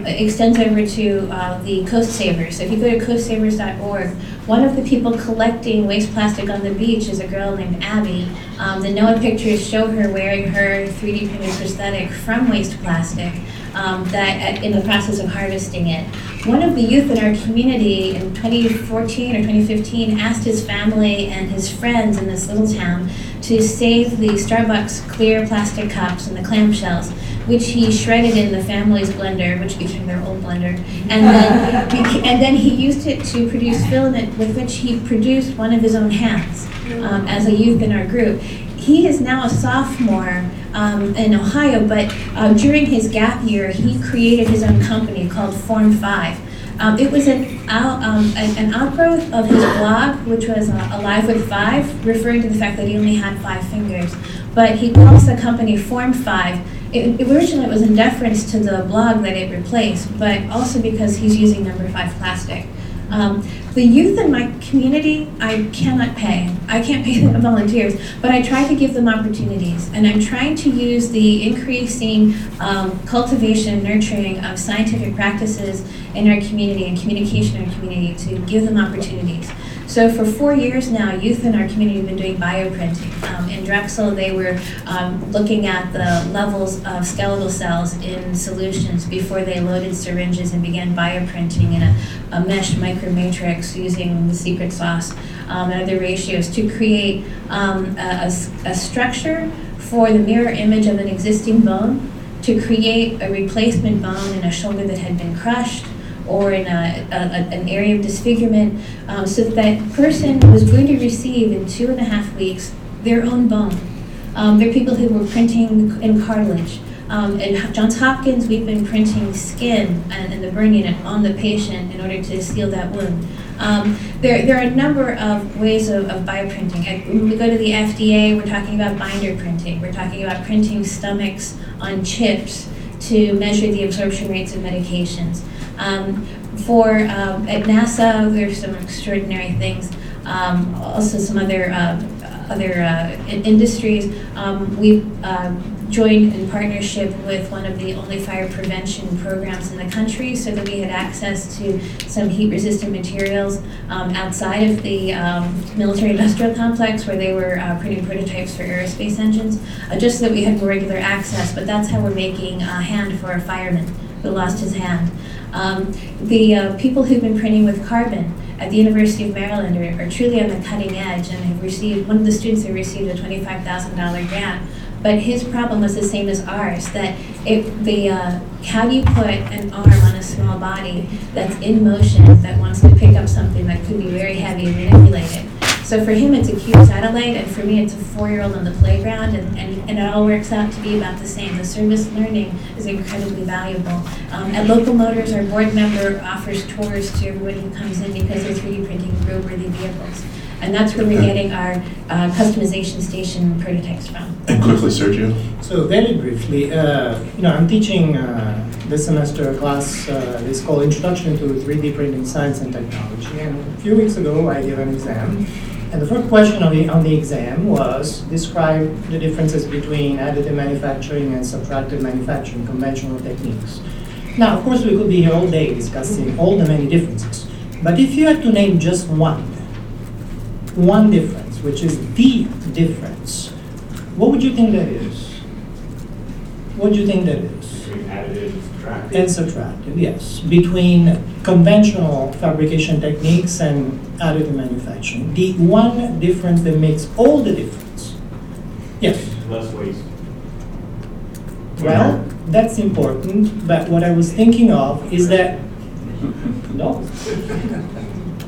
extends over to the Coast Savers. So if you go to coastsavers.org, one of the people collecting waste plastic on the beach is a girl named Abby. The NOAA pictures show her wearing her 3D printed prosthetic from waste plastic in the process of harvesting it. One of the youth in our community in 2014 or 2015 asked his family and his friends in this little town to save the Starbucks clear plastic cups and the clamshells, which he shredded in the family's blender, which became their old blender, and then he used it to produce filament with which he produced one of his own hands as a youth in our group. He is now a sophomore in Ohio, but during his gap year, he created his own company called Form 5. It was an outgrowth of his blog, which was Alive with 5, referring to the fact that he only had 5 fingers. But he calls the company Form 5. Originally, it was in deference to the blog that it replaced, but also because he's using number 5 plastic. The youth in my community, I cannot pay. I can't pay them volunteers, but I try to give them opportunities. And I'm trying to use the increasing cultivation and nurturing of scientific practices in our community and communication in our community to give them opportunities. So for 4 years now, youth in our community have been doing bioprinting. In Drexel, they were looking at the levels of skeletal cells in solutions before they loaded syringes and began bioprinting in a mesh micromatrix using the secret sauce and other ratios to create a structure for the mirror image of an existing bone, to create a replacement bone in a shoulder that had been crushed, or in an area of disfigurement, so that person was going to receive in 2.5 weeks their own bone. There are people who were printing in cartilage. At Johns Hopkins, we've been printing skin and the burn unit on the patient in order to seal that wound. There are a number of ways of bioprinting. When we go to the FDA, we're talking about binder printing. We're talking about printing stomachs on chips to measure the absorption rates of medications. At NASA, there's some extraordinary things. Also, some other industries. We've joined in partnership with one of the only fire prevention programs in the country, so that we had access to some heat-resistant materials outside of the military-industrial complex, where they were printing prototypes for aerospace engines, just so that we had more regular access. But that's how we're making a hand for a fireman who lost his hand. The people who've been printing with carbon at the University of Maryland are truly on the cutting edge, and have received, one of the students who received a $25,000 grant. But his problem was the same as ours, that how do you put an arm on a small body that's in motion, that wants to pick up something that could be very heavy and manipulate it? So for him, it's a cube satellite, and for me, it's a 4-year-old on the playground, and it all works out to be about the same. The service learning is incredibly valuable. At Local Motors, our board member offers tours to everybody who comes in because they're 3D printing roadworthy vehicles. And that's where we're getting our customization station prototypes from. And quickly, Sergio. So very briefly, I'm teaching this semester a class it's called Introduction to 3D Printing Science and Technology. And a few weeks ago, I gave an exam. And the first question on the exam was describe the differences between additive manufacturing and subtractive manufacturing, conventional techniques. Now, of course, we could be here all day discussing all the many differences. But if you had to name just one difference, which is the difference, what would you think that is? What do you think that is? Between additive and subtractive. And subtractive, yes. Between conventional fabrication techniques and additive manufacturing. The one difference that makes all the difference. Yes? Less waste. Well, that's important, but what I was thinking of is that, no.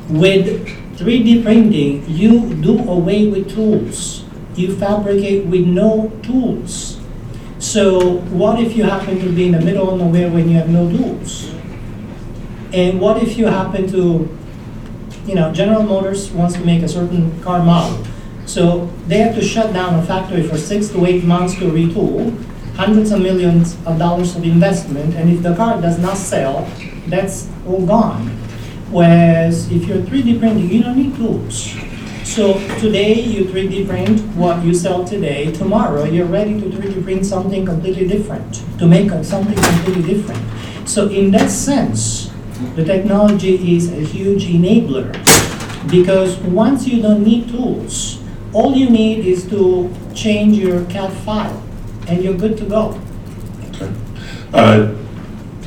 With 3D printing, you do away with tools. You fabricate with no tools. So what if you happen to be in the middle of nowhere when you have no tools? And what if you happen to, General Motors wants to make a certain car model. So they have to shut down a factory for 6 to 8 months to retool, hundreds of millions of dollars of investment, and if the car does not sell, that's all gone. Whereas if you're 3D printing, you don't need tools. So today you 3D print what you sell today. Tomorrow you're ready to 3D print something completely different, to make something completely different. So in that sense, the technology is a huge enabler, because once you don't need tools, all you need is to change your CAD file and you're good to go. Okay.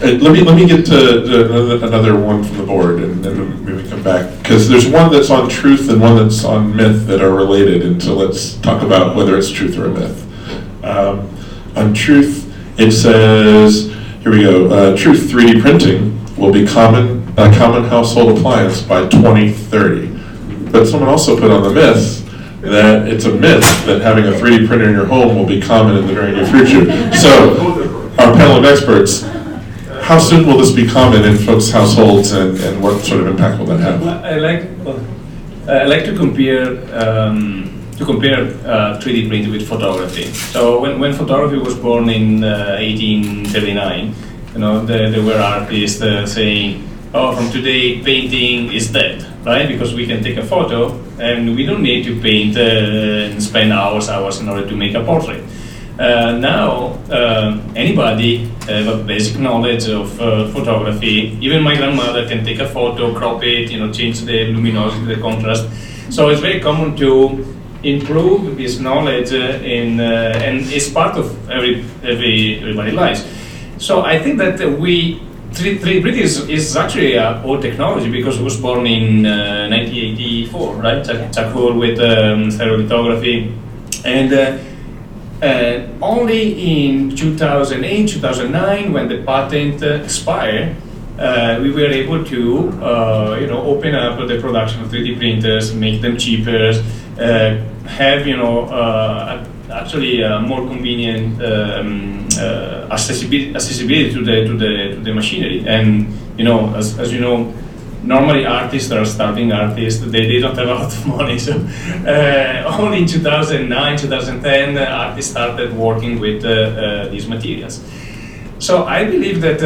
Let me get to another one from the board, and then maybe come back, because there's one that's on truth and one that's on myth that are related, and so let's talk about whether it's truth or a myth. On truth, it says, here we go, truth, 3D printing will be a common household appliance by 2030. But someone also put on the myth that it's a myth that having a 3D printer in your home will be common in the very near future. So, our panel of experts, how soon will this be common in folks' households, and what sort of impact will that have? Well, I like to compare 3D printing with photography. So when photography was born in 1839, there were artists saying, "Oh, from today painting is dead," right? Because we can take a photo and we don't need to paint and spend hours in order to make a portrait. Now, anybody have a basic knowledge of photography. Even my grandmother can take a photo, crop it, change the luminosity, the contrast. So it's very common to improve this knowledge, and it's part of everybody's lives. So I think that 3D printing is actually old technology because it was born in 1984, right? Chuck Hull with stereolithography, and only in 2008, 2009, when the patent expired, we were able to, open up the production of 3D printers, make them cheaper, have, actually more convenient accessibility to the machinery. And as you know, normally artists are starting artists, they don't have a lot of money, so only in 2009, 2010, artists started working with these materials. So I believe that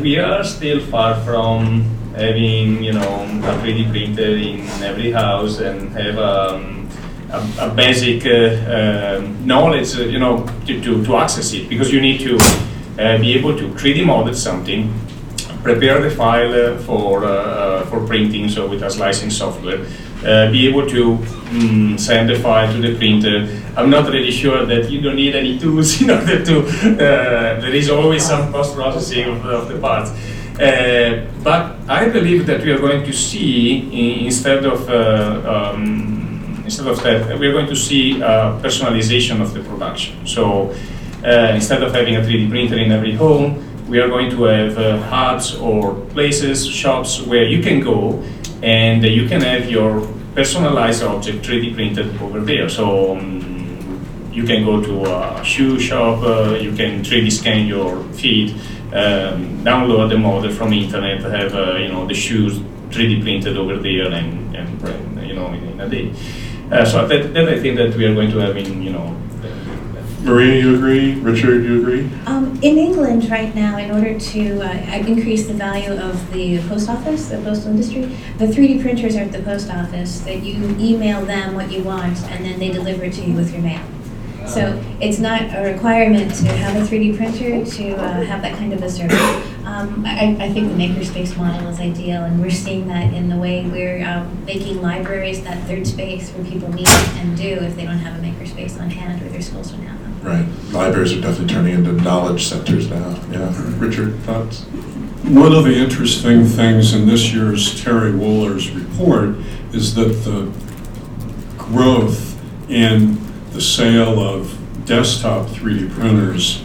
we are still far from having, a 3D printer in every house and have a basic knowledge, to access it, because you need to be able to 3D model something, prepare the file for printing, so with a slicing software, be able to send the file to the printer. I'm not really sure that you don't need any tools in order to, there is always some post-processing of the parts. But I believe that we are going to see, instead of that, we are going to see personalization of the production. So instead of having a 3D printer in every home, we are going to have hubs or places, shops where you can go and you can have your personalized object 3D printed over there. So you can go to a shoe shop, you can 3D scan your feet, download the model from internet, have the shoes 3D printed over there, and in a day. So that I think that we are going to have in Maria, you agree? Richard, you agree? In England right now, in order to increase the value of the post office, the postal industry, the 3D printers are at the post office that you email them what you want and then they deliver it to you with your mail. So it's not a requirement to have a 3D printer to have that kind of a service. I think the makerspace model is ideal, and we're seeing that in the way we're making libraries that third space where people meet and do if they don't have a makerspace on hand or their schools don't have them. Right. Libraries are definitely turning into knowledge centers now. Yeah. Richard, thoughts? One of the interesting things in this year's Terry Wooler's report is that the growth in the sale of desktop 3D printers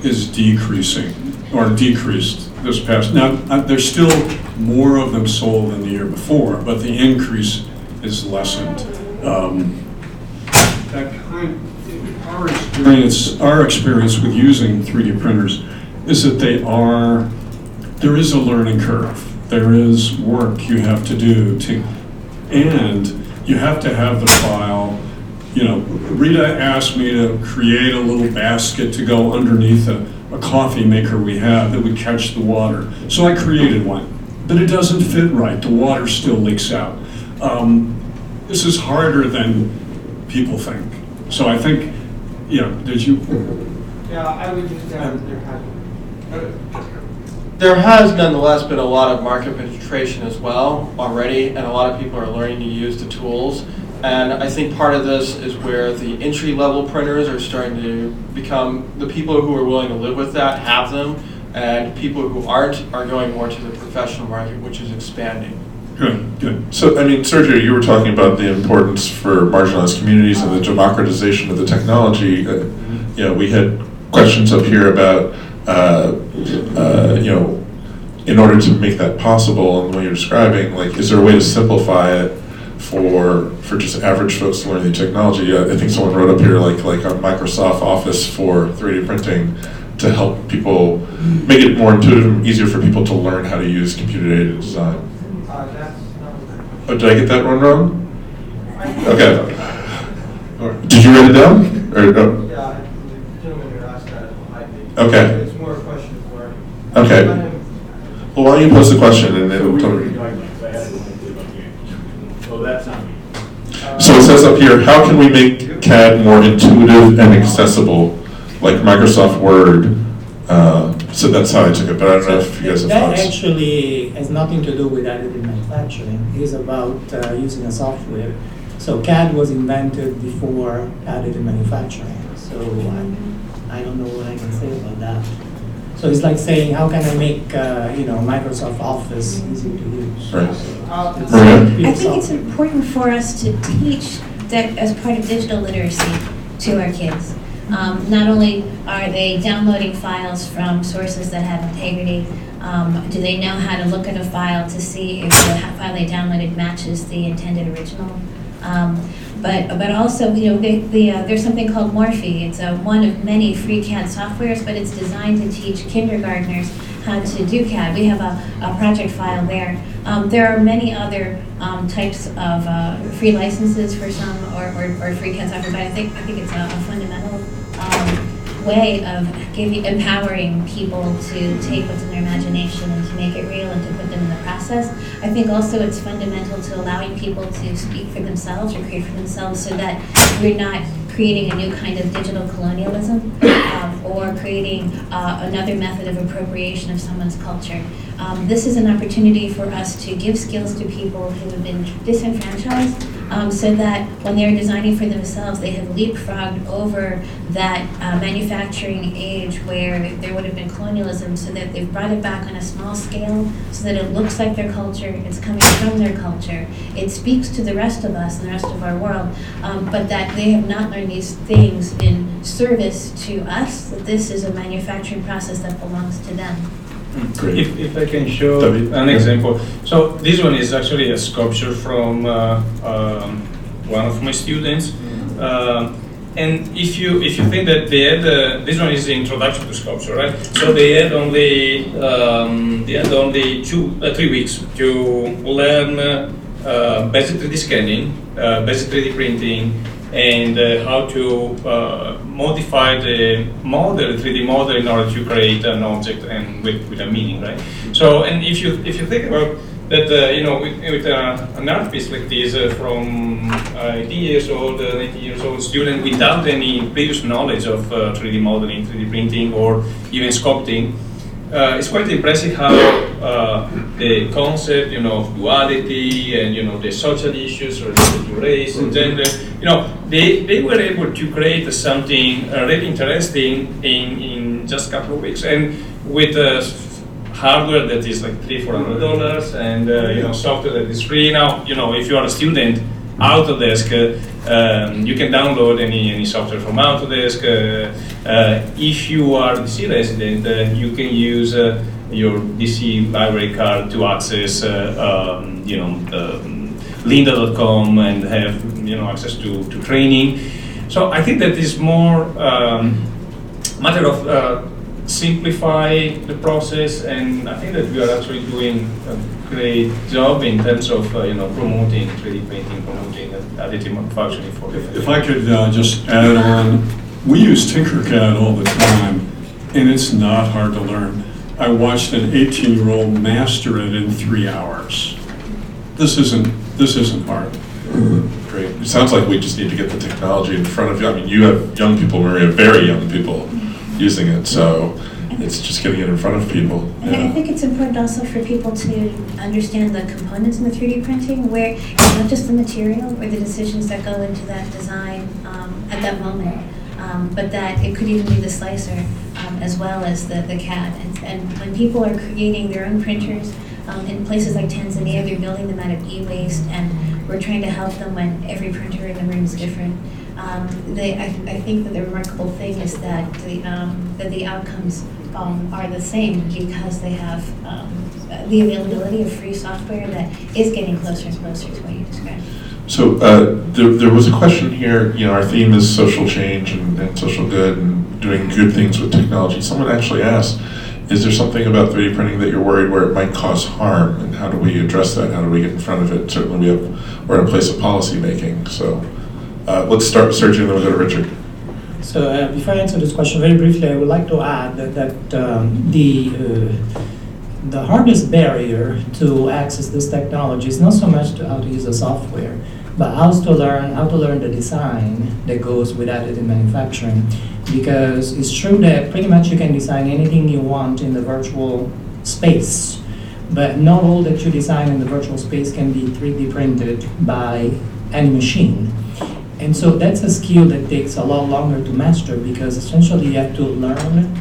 is decreasing, or decreased this past. Now, there's still more of them sold than the year before, but the increase is lessened. Our experience with using 3D printers is that there is a learning curve. There is work you have to do and you have to have the file. Rita asked me to create a little basket to go underneath a coffee maker we have that would catch the water. So I created one, but it doesn't fit right. The water still leaks out. This is harder than people think. So I think, did you? Yeah, I would just add there has nonetheless been a lot of market penetration as well already, and a lot of people are learning to use the tools. And I think part of this is where the entry-level printers are starting to become, the people who are willing to live with that have them, and people who aren't are going more to the professional market, which is expanding. Good. So, Sergio, you were talking about the importance for marginalized communities and the democratization of the technology. We had questions up here about, in order to make that possible, and the way you're describing, is there a way to simplify it for just average folks to learn the technology? I think someone wrote up here, like on Microsoft Office for 3D printing, to help people, make it more intuitive, easier for people to learn how to use computer-aided design. Oh, did I get that one wrong? Okay. Did you write it down? Or, no? Yeah, the gentleman who asked that behind me. Okay. It's more a question of learning. Okay. Well, why don't you pose the question and So it'll we tell were me. talking about that. Oh, that's not me. So it says up here, how can we make CAD more intuitive and accessible, like Microsoft Word? So that's how I took it, but I don't know if you guys have That thoughts. actually has nothing to do with additive manufacturing. It's about using a software. So CAD was invented before additive manufacturing. So I don't know what I can say about that. So it's like saying, how can I make Microsoft Office easy to use? Right. It's Maria? I think it's important for us to teach that as part of digital literacy to our kids. Not only are they downloading files from sources that have integrity, do they know how to look at a file to see if the file they downloaded matches the intended original? But also, there's something called Morphe. It's one of many free CAD softwares, but it's designed to teach kindergartners how to do CAD. We have a project file there. There are many other types of free licenses for some or free CAD software, but I think it's a fundamental way of empowering people to take what's in their imagination and to make it real and to put them in the process. I think also it's fundamental to allowing people to speak for themselves or create for themselves so that we're not creating a new kind of digital colonialism or creating another method of appropriation of someone's culture. This is an opportunity for us to give skills to people who have been disenfranchised so that when they're designing for themselves, they have leapfrogged over that manufacturing age where there would have been colonialism, so that they've brought it back on a small scale so that it looks like their culture, it's coming from their culture, it speaks to the rest of us and the rest of our world, but that they have not learned these things in service to us, that this is a manufacturing process that belongs to them. Great. If I can show David? an example. So this one is actually a sculpture from one of my students. And if you think that they had, this one is the introduction to sculpture, right? So they had only 3 weeks to learn basic 3D scanning, basic 3D printing, and how to modify the model, 3D model, in order to create an object and with a meaning, right? So, and if you think about that, with an art piece like this from 18 years old, 19 years old student without any previous knowledge of 3D modeling, 3D printing, or even sculpting, it's quite impressive how the concept, of duality and the social issues related to race and gender, they were able to create something really interesting in just a couple of weeks, and with hardware that is like $300-400, and software that is free. Now, if you are a student, Autodesk, you can download any software from Autodesk. If you are a DC resident, you can use your DC library card to access, lynda.com and have access to training. So I think that is more matter of simplify the process, and I think that we are actually doing a great job in terms of promoting 3D printing, promoting additive manufacturing for If I could just add on, we use Tinkercad all the time, and it's not hard to learn. I watched an 18-year-old master it in 3 hours. This isn't hard. Great. It sounds like we just need to get the technology in front of you. I mean, you have young people, Maria, very young people using it, so it's just getting it in front of people. And I think it's important also for people to understand the components in the 3D printing, where it's not just the material or the decisions that go into that design at that moment, but that it could even be the slicer as well as the CAD. And when people are creating their own printers in places like Tanzania, they're building them out of e-waste, and we're trying to help them when every printer in the room is different. I think that the remarkable thing is that the outcomes are the same because they have the availability of free software that is getting closer and closer to what you described. So there was a question here, our theme is social change and social good and doing good things with technology. Someone actually asked, is there something about 3D printing that you're worried where it might cause harm? And how do we address that? How do we get in front of it? Certainly we're in a place of policy making. So let's start searching and then we'll go to Richard. So before I answer this question, very briefly, I would like to add that the hardest barrier to access this technology is not so much how to use the software, but how to learn the design that goes with additive manufacturing. Because it's true that pretty much you can design anything you want in the virtual space, but not all that you design in the virtual space can be 3D printed by any machine. And so that's a skill that takes a lot longer to master, because essentially you have to learn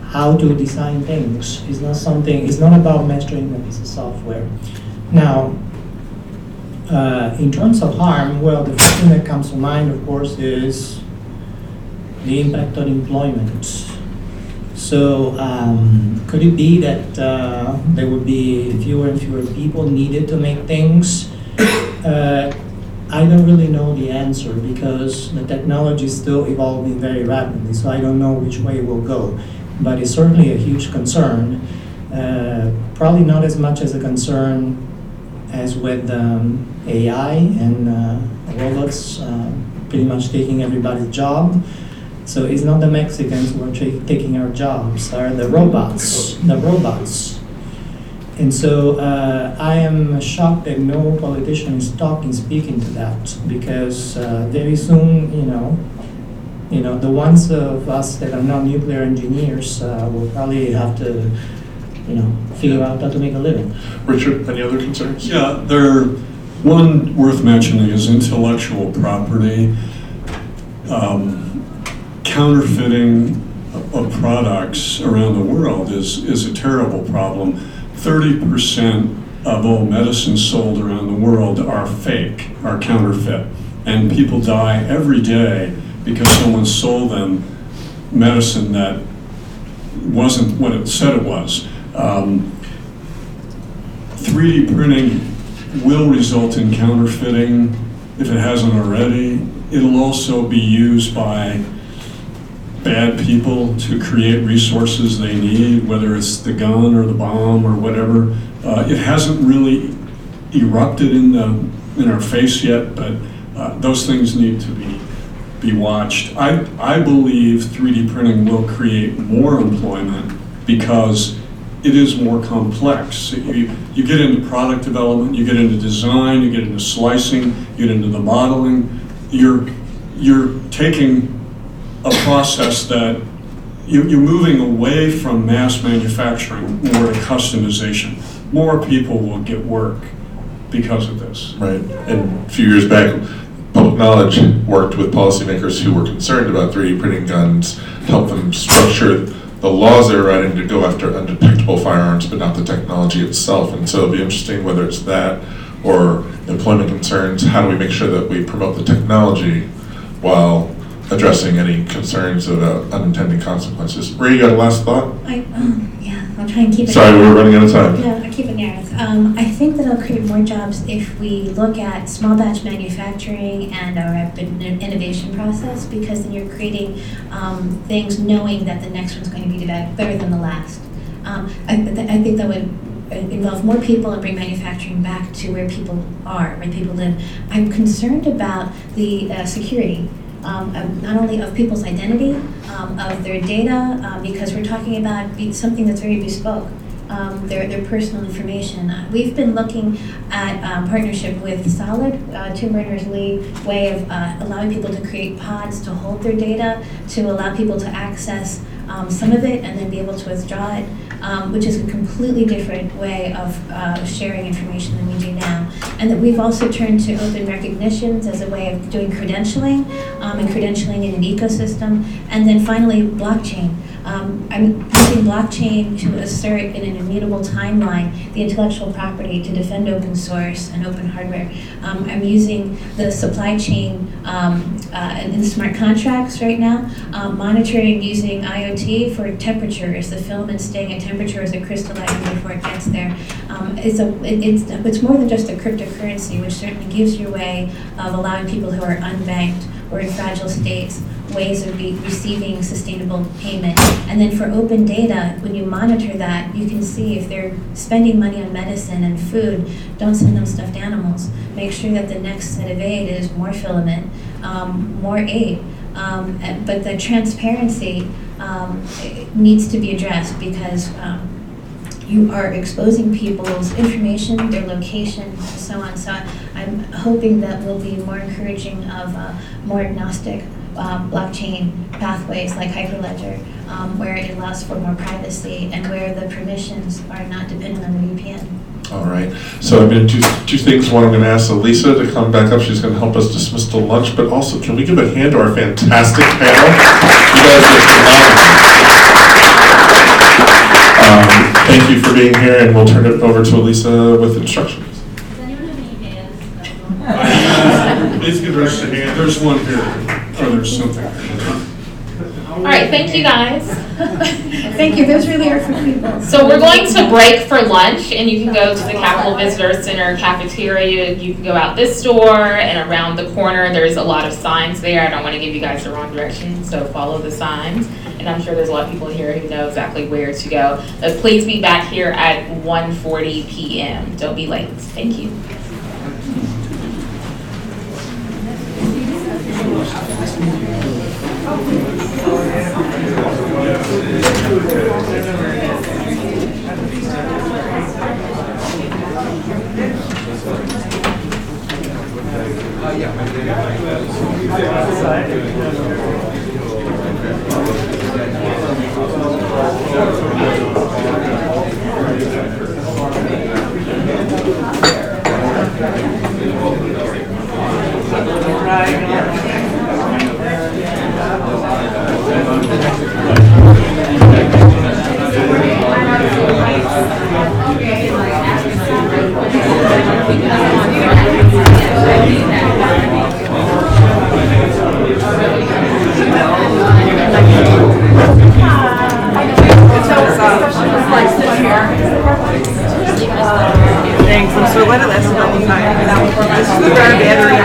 how to design things. It's not about mastering a piece of software. Now, in terms of harm, well, the first thing that comes to mind, of course, is the impact on employment. So could it be that there would be fewer and fewer people needed to make things? I don't really know the answer, because the technology is still evolving very rapidly, so I don't know which way it will go. But it's certainly a huge concern, probably not as much as a concern as with AI and robots pretty much taking everybody's job. So it's not the Mexicans who are taking our jobs, are the robots. And so I am shocked that no politician is speaking to that, because very soon, the ones of us that are not nuclear engineers will probably have to, figure out how to make a living. Richard, any other concerns? Yeah, one worth mentioning is intellectual property. Counterfeiting of products around the world is a terrible problem. 30% of all medicines sold around the world are fake, are counterfeit. And people die every day because someone sold them medicine that wasn't what it said it was. 3D printing will result in counterfeiting if it hasn't already. It'll also be used by bad people to create resources they need, whether it's the gun or the bomb or whatever. It hasn't really erupted in our face yet, but those things need to be watched. I believe 3D printing will create more employment because it is more complex. You get into product development, you get into design, you get into slicing, you get into the modeling. You're taking a process that you're moving away from mass manufacturing more to customization. More people will get work because of this. Right, and a few years back, Public Knowledge worked with policymakers who were concerned about 3D printing guns, helped them structure the laws they were writing to go after undetectable firearms, but not the technology itself. And so it'll be interesting whether it's that or employment concerns. How do we make sure that we promote the technology while addressing any concerns about unintended consequences? Ray, you got a last thought? I'll try and keep it. Sorry, we're running out of time. No, I'll keep it narrow. I think that it'll create more jobs if we look at small batch manufacturing and our rapid innovation process, because then you're creating things knowing that the next one's going to be better than the last. I think that would involve more people and bring manufacturing back to where people are, where people live. I'm concerned about the security. Not only of people's identity, of their data, because we're talking about something that's very bespoke, their personal information. We've been looking at partnership with Solid, Tim Berners-Lee way of allowing people to create pods to hold their data, to allow people to access some of it and then be able to withdraw it, which is a completely different way of sharing information than we do now. And that we've also turned to open recognitions as a way of doing credentialing, and credentialing in an ecosystem. And then finally, blockchain. I'm using blockchain to assert in an immutable timeline the intellectual property to defend open source and open hardware. I'm using the supply chain and in smart contracts right now, monitoring using IoT for temperatures, the filament staying at temperature as it crystallizes before it gets there. It's more than just a cryptocurrency, which certainly gives you a way of allowing people who are unbanked or in fragile states ways of receiving sustainable payment. And then for open data, when you monitor that, you can see if they're spending money on medicine and food, don't send them stuffed animals. Make sure that the next set of aid is more filament, more aid. But the transparency needs to be addressed because you are exposing people's information, their location, and so on. So I'm hoping that we'll be more encouraging of more agnostic blockchain pathways like Hyperledger, where it allows for more privacy and where the permissions are not dependent on the VPN. All right. So I'm going to do two things. One, I'm going to ask Elisa to come back up. She's going to help us dismiss the lunch. But also, can we give a hand to our fantastic panel? You guys are phenomenal. Thank you for being here, and we'll turn it over to Elisa with instructions. Does anyone have any hands? Please give us a hand. There's one here. Oh, there's something. All right, thank you guys. Thank you, those really are for people. So we're going to break for lunch, and you can go to the Capitol Visitor Center cafeteria. You can go out this door and around the corner. There's a lot of signs there. I don't want to give you guys the wrong direction, so follow the signs. And I'm sure there's a lot of people here who know exactly where to go. But please be back here at 1:40 p.m. Don't be late. Thank you. Thanks. I'm so glad it lasted all the time. This is the battery.